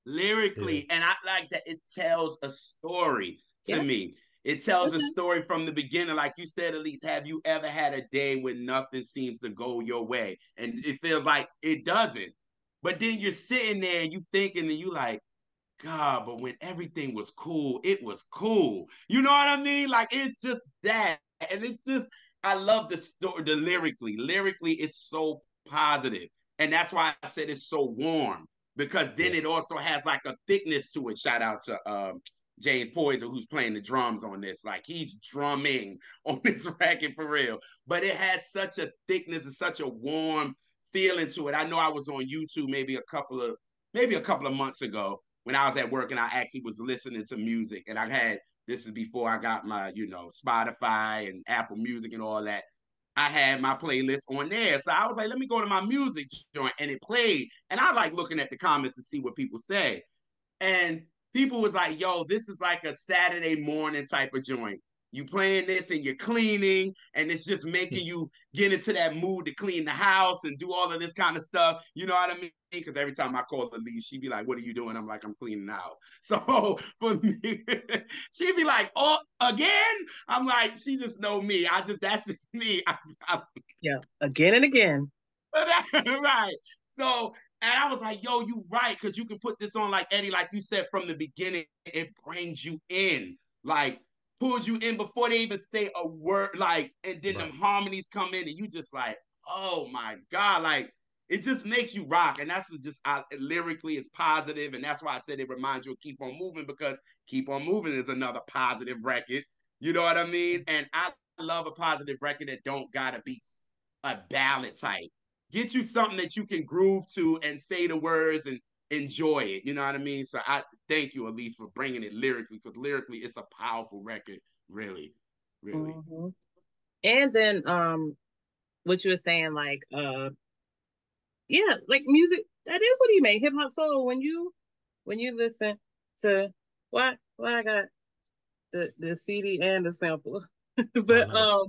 Lyrically, and I like that it tells a story to Yeah. me. It tells a Okay. story from the beginning, like you said. At least, have you ever had a day when nothing seems to go your way, and it feels like it doesn't? But then you're sitting there and you thinking, and you like, God, but when everything was cool, it was cool. You know what I mean? Like it's just that, and it's just I love the story, the lyrically. Lyrically, it's so positive, and that's why I said it's so warm because then it also has like a thickness to it. Shout out to James Poyser, who's playing the drums on this. Like he's drumming on this record for real. But it has such a thickness and such a warm feeling to it. I know I was on YouTube maybe a couple of months ago when I was at work and I actually was listening to music. And I had, this is before I got my, Spotify and Apple Music and all that. I had my playlist on there. So I was like, let me go to my music joint, and it played. And I like looking at the comments to see what people say. And people was like, yo, this is like a Saturday morning type of joint. You playing this and you're cleaning, and it's just making you get into that mood to clean the house and do all of this kind of stuff. You know what I mean? Because every time I call Elise, she'd be like, what are you doing? I'm like, I'm cleaning the house. So for me, she'd be like, oh, again? I'm like, she just know me. That's just me. Yeah, again and again. Right. So, and I was like, yo, you right, because you can put this on like Eddie, like you said from the beginning, it brings you in, like pulls you in before they even say a word, like, and then them harmonies come in, and you just like, oh my God, like it just makes you rock. And that's what just lyrically is positive, and that's why I said it reminds you of Keep On Moving, because Keep On Moving is another positive record. You know what I mean? And I love a positive record that don't gotta be a ballad type. Get you something that you can groove to and say the words and enjoy it. You know what I mean? So I thank you, Elise, for bringing it lyrically, because lyrically it's a powerful record. Really, really. Mm-hmm. And then what you were saying, like yeah, like music, that is what he made, hip hop soul. When you listen to why I got the CD and the sample. But nice.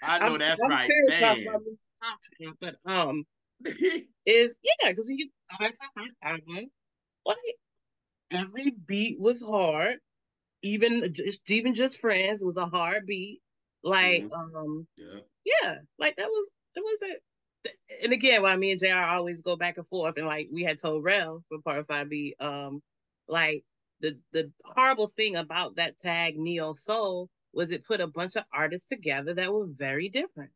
I know that's I'm right, serious about man. my music, but is yeah, because when you go back to the first album, like every beat was hard. Even just friends was a hard beat. Like Yeah. yeah, like that was it. And again, why me and JR always go back and forth, and like we had told Rel for Part 5B, like the horrible thing about that tag Neo Soul was it put a bunch of artists together that were very different.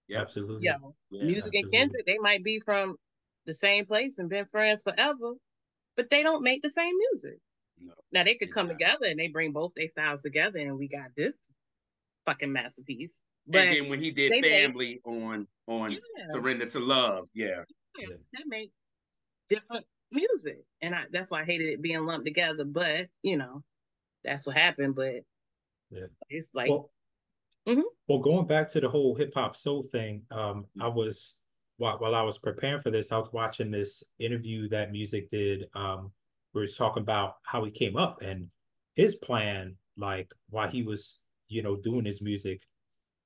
Yep. Absolutely. Yeah, Yeah. Musiq and Kendrick, they might be from the same place and been friends forever, but they don't make the same music. No, Now they could come together and they bring both their styles together, and we got this fucking masterpiece. And But then when he did they made Family on yeah, Surrender to Love, yeah. yeah, they make different music, and that's why I hated it being lumped together. But that's what happened. But Yeah. it's like, Well, mm-hmm. well, going back to the whole hip hop soul thing, I was while I was preparing for this, I was watching this interview that Musiq did. Where he's talking about how he came up and his plan, like while he was, doing his music,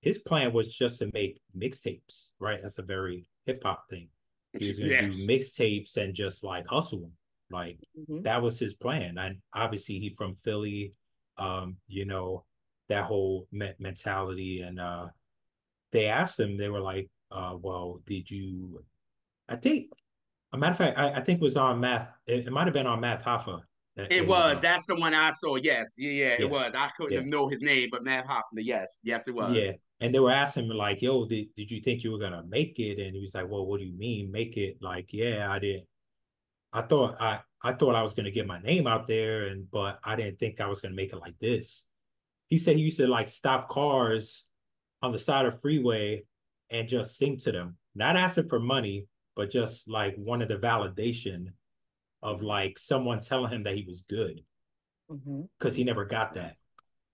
his plan was just to make mixtapes, right? That's a very hip hop thing. He was going to do Yes. mixtapes and just like hustle them. Like Mm-hmm. that was his plan. And obviously he from Philly, that whole mentality. And they asked him, they were like, well, did you, I think, a matter of fact, I think it was on Math. It might have been on Math Hoffa that It he was was. on. That's the one I saw. Yes. Yeah, it Yeah. was. I couldn't Yeah. have know his name, but Matt Hoffman. Yes. Yes, it was. Yeah. And they were asking him like, yo, did you think you were gonna make it? And he was like, well, what do you mean make it? Like, yeah, I didn't. I thought I was gonna get my name out there, but I didn't think I was gonna make it like this. He said he used to like stop cars on the side of the freeway and just sing to them, not asking for money, but just like wanted the validation of like someone telling him that he was good, because he never got that.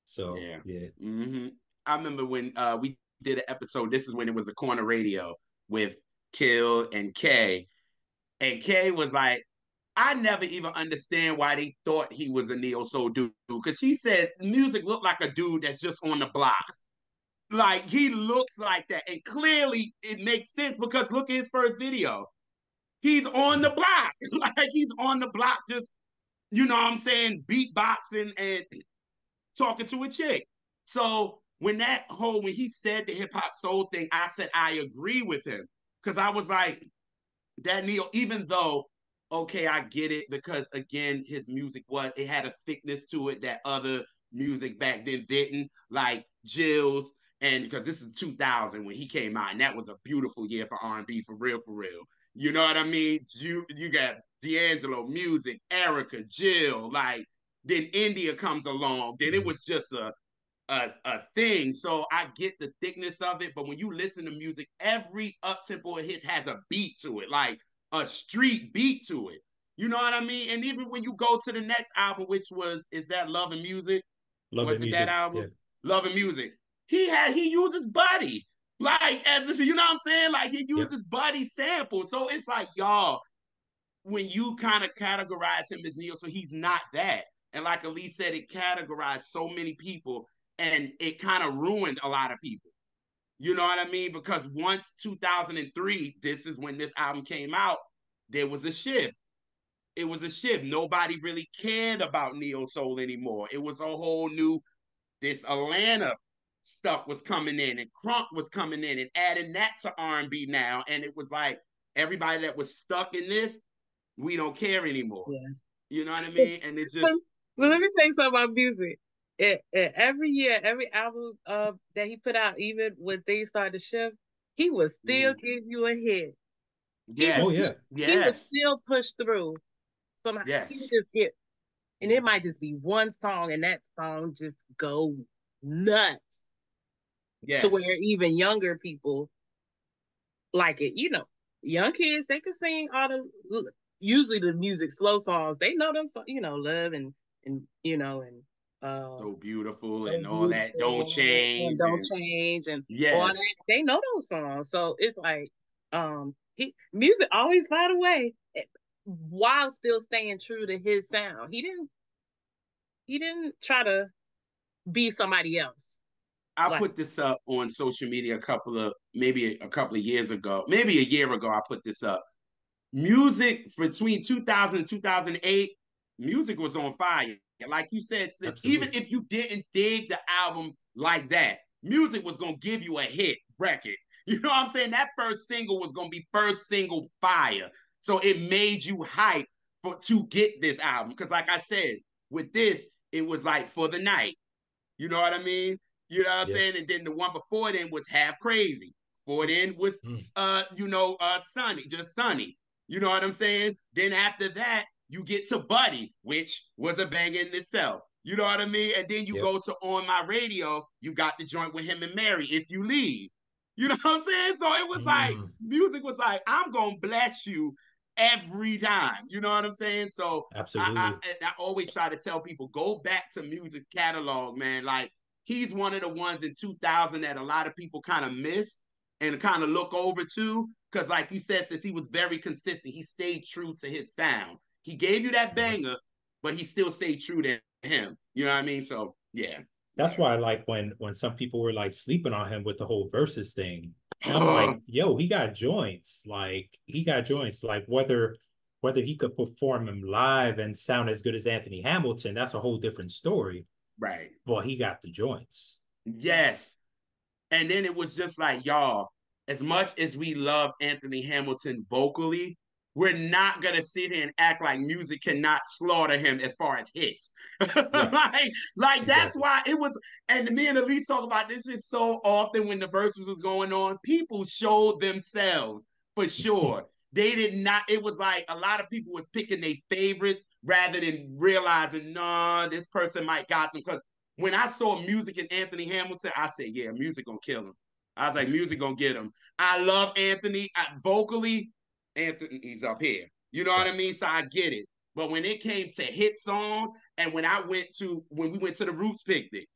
So Yeah. yeah. Mm-hmm. I remember when we did an episode. This is when it was a corner radio with Kill and Kay. And Kay was like, I never even understand why they thought he was a neo soul dude. Because she said Musiq looked like a dude that's just on the block. Like he looks like that. And clearly it makes sense because look at his first video. He's on the block. Like he's on the block, just, you know what I'm saying, beatboxing and talking to a chick. So when he said the hip hop soul thing, I said I agree with him. Because I was like, that Neo, even though, okay, I get it, because again, his music it had a thickness to it that other music back then didn't, like Jill's And because this is 2000 when he came out, and that was a beautiful year for R&B, for real, for real. You know what I mean? You got D'Angelo, Musiq, Erica, Jill, like then India comes along. Then it was just a thing. So I get the thickness of it, but when you listen to music, every up tempo it hits has a beat to it, like a street beat to it. You know what I mean? And even when you go to the next album, which was is that Love and Music? Love Was and it that Music. Yeah. album? Love and Music. He uses Buddy. Like as if, you know what I'm saying? Like he Yep. uses Buddy samples. So it's like, y'all, when you kind of categorize him as neo, so he's not that. And like Elise said, it categorized so many people and it kind of ruined a lot of people. You know what I mean? Because once 2003, this is when this album came out, there was a shift. It was a shift. Nobody really cared about neo soul anymore. It was a whole new, this Atlanta stuff was coming in and crunk was coming in and adding that to R&B now. And it was like everybody that was stuck in this, we don't care anymore. Yeah. You know what I mean? And it's just. But let me tell you something about Musiq. Every year, every album that he put out, even when things started to shift, he would still give you a hit. Oh Yes. yeah. He would Yes. still push through. Somehow he would Yes. just get, and it might just be one song, and that song just go nuts to Yes. where even younger people like it. You know, young kids they can sing all the usually the music slow songs. They know them, you know, love and you know and So beautiful so and all that. Don't beautiful and change. don't And change and all yes. that. They know those songs, so it's like he Musiq always found a way while still staying true to his sound. He didn't try to be somebody else. I Like put this up on social media maybe a couple of years ago, maybe a year ago. I put this up. Music between 2000 and 2008, Musiq was on fire. Like you said, sis, even Absolutely. if you didn't dig the album like that, Musiq was going to give you a hit record. You know what I'm saying? That first single was going to be first single fire. So it made you hype to get this album. Because like I said, with this, it was like for the night. You know what I mean? You know what I'm Yeah. saying? And then the one before then was Half Crazy. Before then was Mm. Sunny, just Sunny. You know what I'm saying? Then after that, you get to Buddy, which was a banger in itself. You know what I mean? And then you Yep. go to On My Radio, you got the joint with him and Mary, If You Leave. You know what I'm saying? So it was like, Mm. Musiq was like, I'm gonna bless you every time. You know what I'm saying? So Absolutely. I always try to tell people, go back to Musiq's catalog, man. Like he's one of the ones in 2000 that a lot of people kind of miss and kind of look over to. Because, like you said, since he was very consistent, he stayed true to his sound. He gave you that Mhm. banger, but he still stayed true to him. You know what I mean? So, yeah. That's why I like when some people were like sleeping on him with the whole verses thing. And I'm like, yo, he got joints. Like he got joints. Like whether he could perform him live and sound as good as Anthony Hamilton, that's a whole different story. Right. But he got the joints. Yes. And then it was just like, y'all, as much as we love Anthony Hamilton vocally, we're not gonna sit here and act like Musiq cannot slaughter him as far as hits. Yeah, like that's exactly. why it was. And me and Elise talk about this is so often when the verses was going on, people showed themselves for sure. They did not. It was like a lot of people was picking their favorites rather than realizing, nah, this person might got them. Because when I saw Musiq and Anthony Hamilton, I said, yeah, Musiq gonna kill him. I was like, Musiq gonna get him. I love Anthony vocally. Anthony's up here. You know what Right. I mean? So I get it. But when it came to hit song, and when we went to the Roots picnic,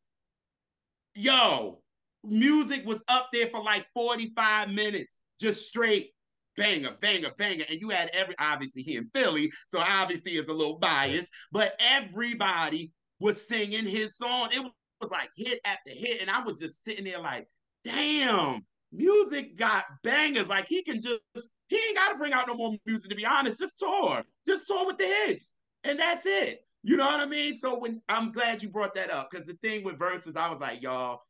yo, Musiq was up there for like 45 minutes, just straight banger, banger, banger. And you had obviously he in Philly, so obviously it's a little Right. biased, but everybody was singing his song. It was like hit after hit. And I was just sitting there like, damn, Musiq got bangers. Like he ain't got to bring out no more music, to be honest. Just tour with the hits. And that's it. You know what I mean? So when I'm glad you brought that up, because the thing with verses, I was like, y'all,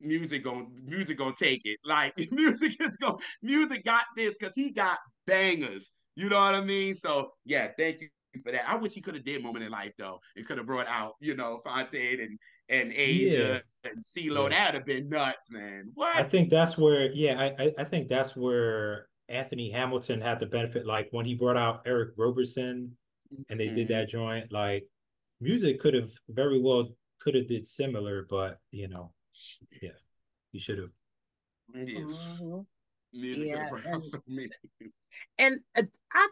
Musiq gonna take it. Like Musiq got this because he got bangers. You know what I mean? So yeah, thank you for that. I wish he could have did Moment in Life though. It could have brought out, Fontaine and Yeah, Asia and CeeLo. yeah. That'd have been nuts, man. I What? think that's where, yeah, I think that's where Anthony Hamilton had the benefit. Like when he brought out Eric Roberson and they did Mm-hmm. that joint, like Music could have very well could have did similar, but yeah, he should have. Yes. Hmm. Music could have Yeah, brought out so many. and I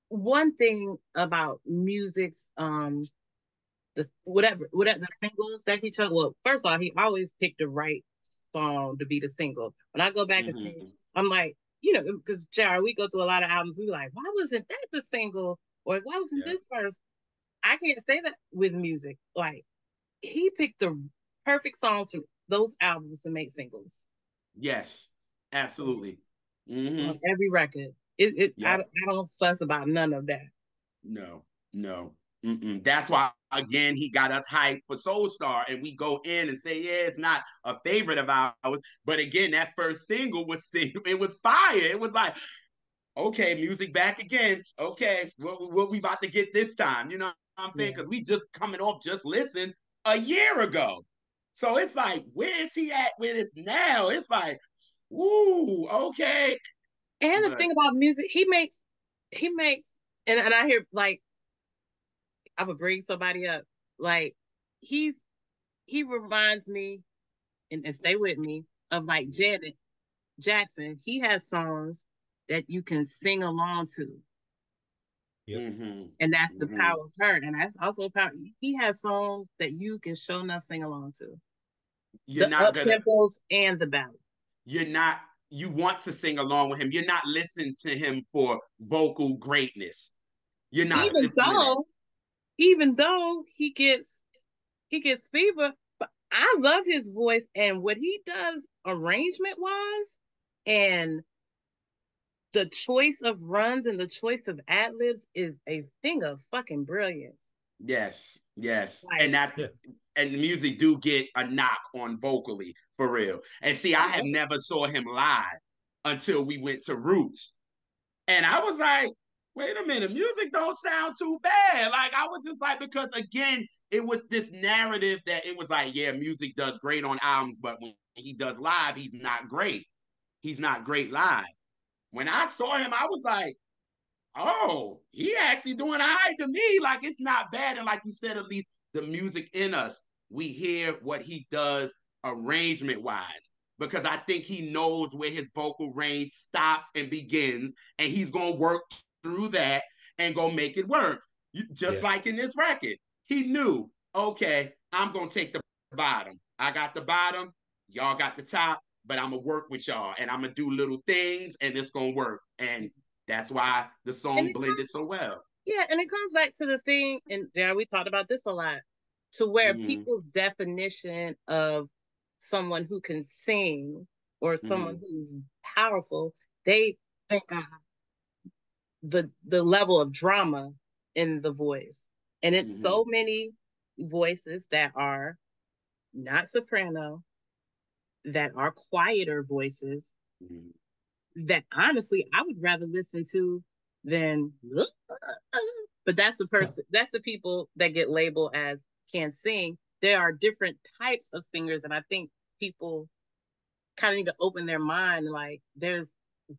one thing about music's the whatever the singles that he took. Well, first of all, he always picked the right song to be the single. When I go back and see, Mm-hmm. I'm like, you know, because Jared, we go through a lot of albums. We like, why wasn't that the single, or why wasn't Yeah. this first? I can't say that with music. Like he picked the perfect songs from those albums to make singles Yes. Absolutely. Mm-hmm. on every record. I Yep. don't fuss about none of that. No. No. Mm-mm. That's why again he got us hyped for Soul Star, and we go in and say, yeah, it's not a favorite of ours, but again, that first single was it was fire. It was like, okay, music back again. Okay, what we about to get this time? You know what I'm saying? Yeah. Because we just coming off just listen a year ago. So it's like, where is he at with us now? It's like, ooh, okay. And the But thing about music, he makes and I hear like I would bring somebody up. Like he's he reminds me and stay with me of like Janet Jackson. He has songs that you can sing along to. Yep. mm-hmm, And that's the mm-hmm. power of her. And that's also power. He has songs that you can show enough sing along to. You're The not up gonna, tempos and the ballad. you're not, you want to sing along with him. You're not listening to him for vocal greatness. You're not Even listening to that. though, even though he gets fever, but I love his voice and what he does arrangement wise and the choice of runs and the choice of ad libs is a thing of fucking brilliance. Yes, yes. And Like, that Yeah. and the music do get a knock on vocally for real. And see, I have oh, never saw him live until we went to Roots. And I was like, wait a minute, music don't sound too bad. Like I was just like, because again, it was this narrative that it was like, yeah, music does great on albums, but when he does live, he's not great. He's not great live. When I saw him, I was like, oh, he actually doing all right to me. Like it's not bad. And like you said, at least the music in us, we hear what he does arrangement wise. Because I think he knows where his vocal range stops and begins, and he's gonna work through that and go make it work. Just Yeah. like in this record, he knew, okay, I'm gonna take the bottom. I got the bottom, y'all got the top, but I'm gonna work with y'all and I'm gonna do little things and it's gonna work. And that's why the and song it blended so well. yeah, and it comes back to the thing, and Jared, we talked about this a lot, to where Mm-hmm. people's definition of someone who can sing or someone Mm-hmm. who's powerful, they think of the level of drama in the voice. And it's Mm-hmm. so many voices that are not soprano, that are quieter voices Mm-hmm. that honestly I would rather listen to than but that's the people that get labeled as can sing. There are different types of singers, and I think people kind of need to open their mind. Like there's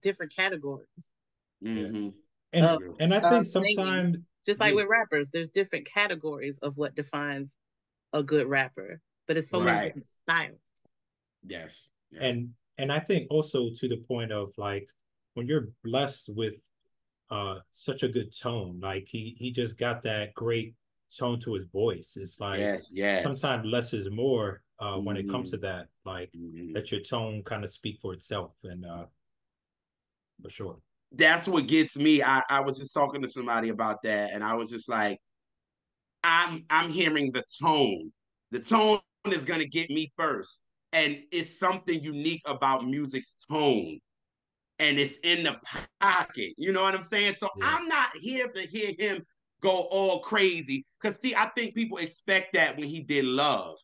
different categories Yeah. Mm-hmm. of And I think singing, sometimes, just like yeah, with rappers. There's different categories of what defines a good rapper, but it's so many right. Right. different styles. Yes. Yeah. And I think also to the point of like when you're blessed with such a good tone, like he just got that great tone to his voice. It's like Yes. Yes. sometimes less is more when it comes Mm-hmm. to that, like Mm-hmm. let your tone kind of speak for itself, and for sure. That's what gets me. I was just talking to somebody about that, and I was just like, I'm hearing the tone. The tone is gonna get me first. And it's something unique about music's tone. And it's in the pocket. You know what I'm saying? So Yeah. I'm not here to hear him go all crazy. Cause see, I think people expect that when he did Love.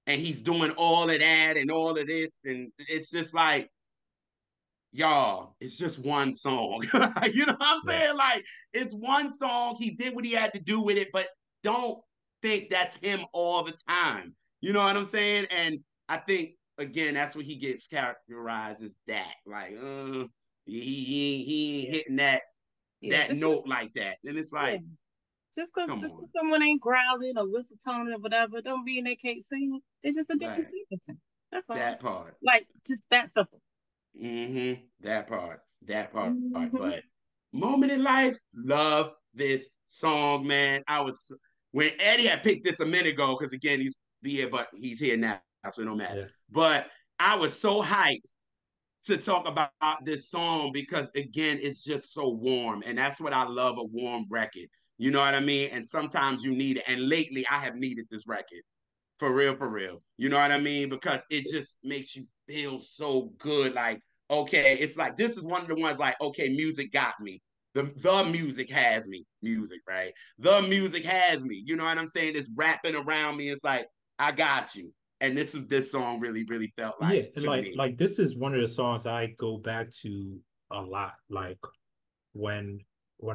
And he's doing all of that and all of this. And it's just like, y'all, it's just one song. You know what I'm Yeah. saying? Like, it's one song. He did what he had to do with it, but don't think that's him all the time. You know what I'm saying? And I think again, that's what he gets characterized as that. Like, he ain't hitting that just note like that. And it's yeah. like, Just because come on. someone ain't growling or whistle toning or whatever, don't mean they can't sing. They're just a different Right. season. That's all. That part. Like just that simple. That part. That part. Mm-hmm. But moment in life, love this song, man. When Eddie had picked this a minute ago, because again, he's here, but he's here now, so it don't matter. Yeah. But I was so hyped to talk about this song because again, it's just so warm. And that's what I love, a warm record. You know what I mean? And sometimes you need it. And lately I have needed this record. For real, for real. You know what I mean? Because it just makes you feel so good. Like, okay, it's like this is one of the ones like, okay, music got me. The music has me. Music, right? The music has me. You know what I'm saying? It's wrapping around me. It's like, I got you. And this song really, really felt like Yeah, to me. like this is one of the songs I go back to a lot. Like when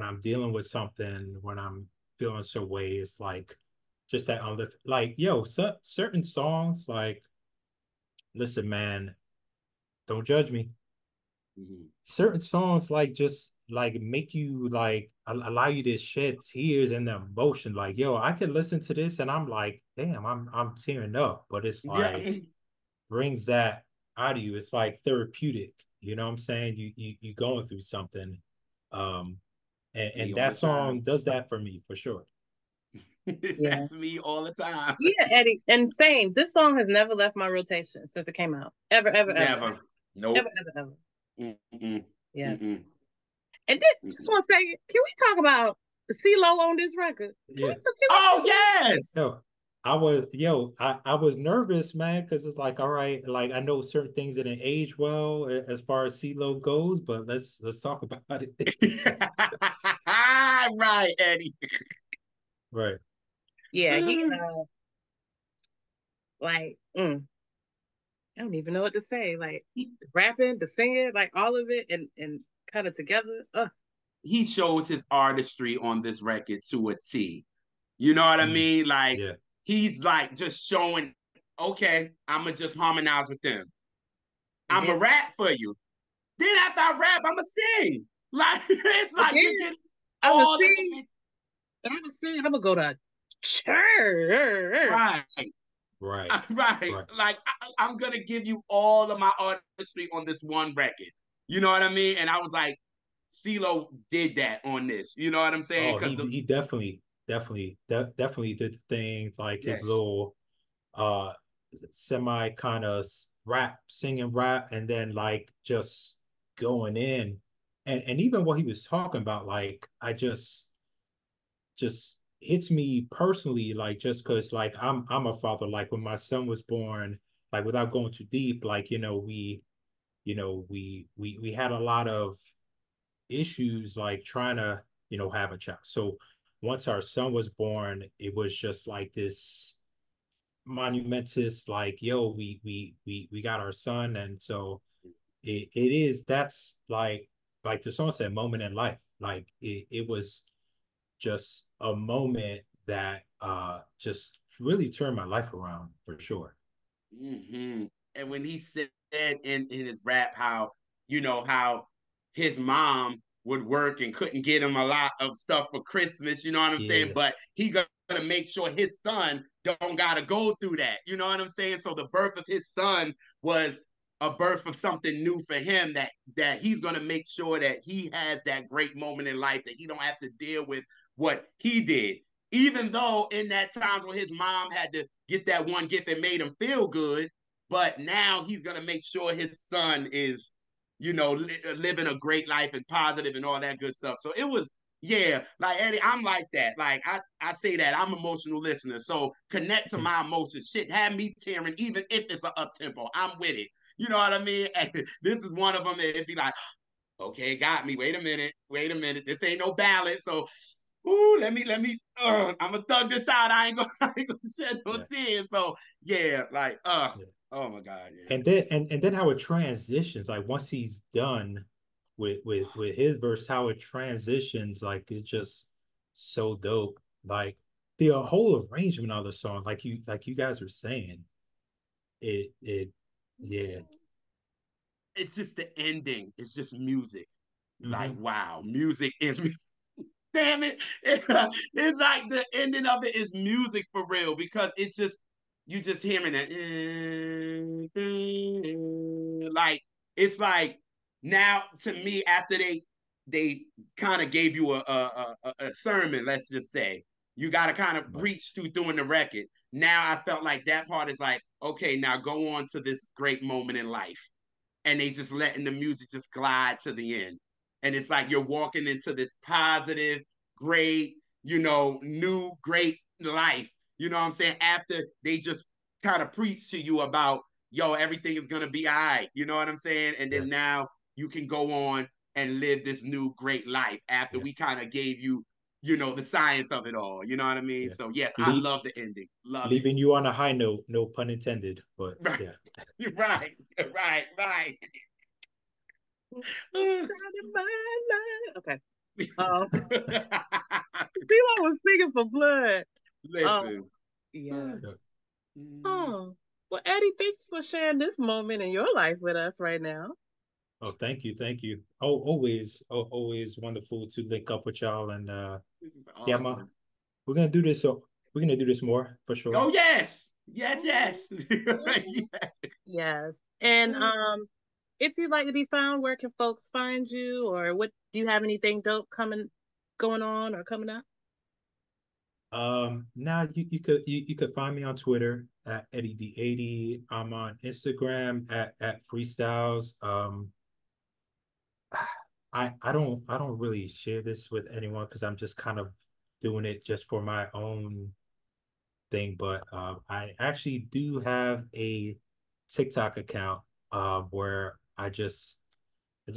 I'm dealing with something, when I'm feeling some way, it's like just that uplift. Like, yo, certain songs, like, listen, man, don't judge me. Mm-hmm. Certain songs, like, just like make you like allow you to shed tears and the emotion. Like, yo, I can listen to this and I'm like, damn, I'm tearing up. But it's Yeah. like brings that out of you. It's like therapeutic. You know what I'm saying? You going through something. Um, That's me and all that the time. song does that for me for sure. Yeah. That's me all the time. Yeah, Eddie. And same. This song has never left my rotation since it came out. Ever, ever, ever. Never. Ever, Nope. ever, ever. Mm-mm. Yeah. Mm-mm. And then just Mm-mm. want to say, can we talk about CeeLo on this record? Yeah. Can we Oh talk yes. Yo, I was nervous, man, because it's like, all right, like I know certain things didn't age well as far as CeeLo goes, but let's talk about it. Right, Eddie. Right. yeah, like I don't even know what to say. Like the rapping, the singing, like all of it and kind of together. He shows his artistry on this record to a T. You know what I Mm, mean? Like yeah. he's like just showing, okay, I'm gonna just harmonize with them. And I'm then a rap for you. Then after I rap, I'm gonna sing. Like it's and like then you're getting I was all the saying, I'm gonna go to church. right. Right. Right. Right. Like I'm gonna give you all of my artistry on this one record. You know what I mean? And I was like, CeeLo did that on this. You know what I'm saying? Oh, Because he definitely did things like his yes, little uh semi kind of rap, singing rap, and then like just going in. And even what he was talking about, like I just hits me personally, like just because like I'm a father, like when my son was born, like without going too deep, like we had a lot of issues like trying to have a child. So once our son was born, it was just like this monumentous, like, yo, we got our son. And so it is, that's like the song said, moment in life. Like it was just a moment that just really turned my life around for sure. mm-hmm. And when he said in his rap how how his mom would work and couldn't get him a lot of stuff for Christmas, you know what I'm saying? Yeah. But he gonna make sure his son don't gotta go through that. You know what I'm saying? So the birth of his son was a birth of something new for him that he's gonna make sure that he has that great moment in life that he don't have to deal with what he did. Even though in that times when his mom had to get that one gift that made him feel good, but now he's gonna make sure his son is, living a great life and positive and all that good stuff. So it was, yeah, like Eddie, I'm like that. Like I say that I'm emotional listener. So connect to my emotions. Shit, have me tearing, even if it's an up tempo. I'm with it. You know what I mean? And this is one of them. It'd be like, okay, got me. Wait a minute. This ain't no ballad. So, let me. I'm gonna thug this out. I ain't gonna shed no Yeah. tears. So, yeah, like, Yeah. oh my god, yeah. And then how it transitions, like once he's done with his verse, how it transitions, like it's just so dope. Like the whole arrangement of the song, like you guys were saying, it yeah. It's just the ending. It's just music. Like, Mm-hmm. wow, music is damn it. It's like the ending of it is music for real because it just you just hearing it. Like it's like now to me after they kind of gave you a sermon, let's just say. You got to kind of Right. reach through doing the record. Now I felt like that part is like, okay, now go on to this great moment in life. And they just letting the music just glide to the end. And it's like you're walking into this positive, great, new, great life. You know what I'm saying? After they just kind of preach to you about, yo, everything is going to be all right. You know what I'm saying? And Yeah. then now you can go on and live this new, great life after Yeah. we kind of gave you, the science of it all. You know what I mean? Yeah. So, yes, I Le love the ending. Love it. Leaving you on a high note, no pun intended, but Right. yeah. Right. Right. Right. Shining my light. Okay. T-Lo was singing for blood. Listen. Yes. Yeah. Oh. Well, Eddie, thanks for sharing this moment in your life with us right now. Oh, thank you, thank you. Oh, always wonderful to link up with y'all, and yeah, ma, Awesome. we're gonna do this. So we're gonna do this more for sure. Oh yes. Yes, Mhm. yes. Mhm. Yes. And if you'd like to be found, where can folks find you, or what do you have anything dope going on or coming up? Now you could find me on Twitter at Eddie D80. I'm on Instagram at freestyles. I don't really share this with anyone because I'm just kind of doing it just for my own thing. But I actually do have a TikTok account where I just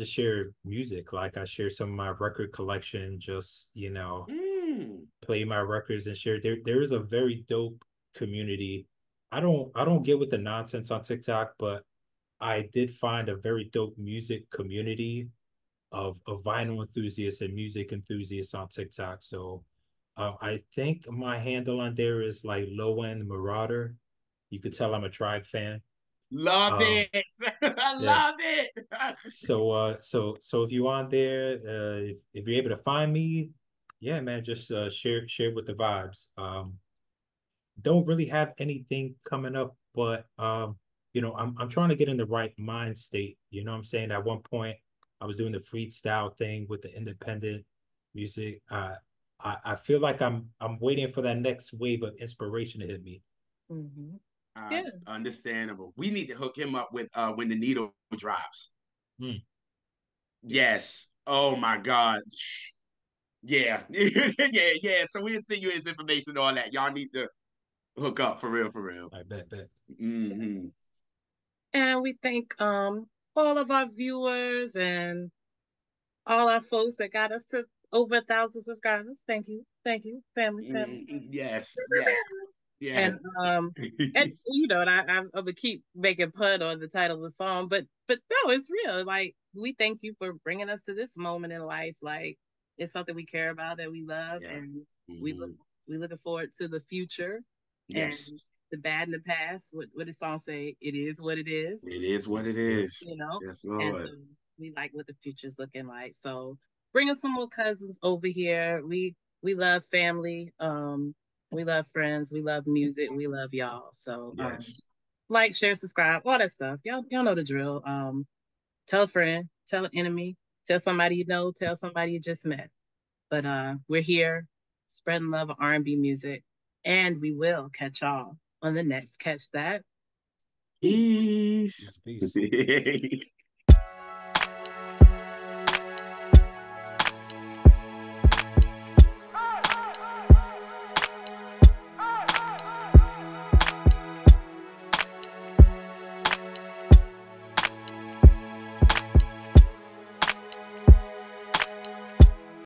share music. Like I share some of my record collection, just Mm. play my records and share. There is a very dope community. I don't get with the nonsense on TikTok, but I did find a very dope music community of vinyl enthusiasts and music enthusiasts on TikTok. So I think my handle on there is like low end marauder. You could tell I'm a Tribe fan. Love Um, it. I yeah. love it. So if you're on there, if you're able to find me, yeah, man, just share with the vibes. Don't really have anything coming up, but I'm trying to get in the right mind state. You know what I'm saying? At one point, I was doing the freestyle thing with the independent music. I feel like I'm waiting for that next wave of inspiration to hit me. Mm-hmm. Yeah. Understandable. We need to hook him up with when the needle drops. Hmm. Yes. Oh my God. Yeah. Yeah, yeah. So we'll send you his information on that. Y'all need to hook up for real, for real. I bet. Mm-hmm. And we thank all of our viewers and all our folks that got us to over 1,000 subscribers. Thank you, family. Yes, yes, yes. And and I'm gonna keep making pun on the title of the song, but no, it's real. Like we thank you for bringing us to this moment in life. Like it's something we care about that we love, Yeah. and we look Mm-hmm. we looking forward to the future and Yes. the bad in the past. What does song say? It is what it is, It is what it Yeah. is. you know. Yes, And so Lord. we like what the future's looking like. So bring us some more cousins over here. We love family. We love friends. We love music. We love y'all. So Yes. like, share, subscribe, all that stuff. Y'all know the drill. Tell a friend, tell an enemy, tell somebody you know, tell somebody you just met. But we're here spreading love of R&B music, and we will catch y'all on the next Catch That. Peace. Peace. Peace. Peace.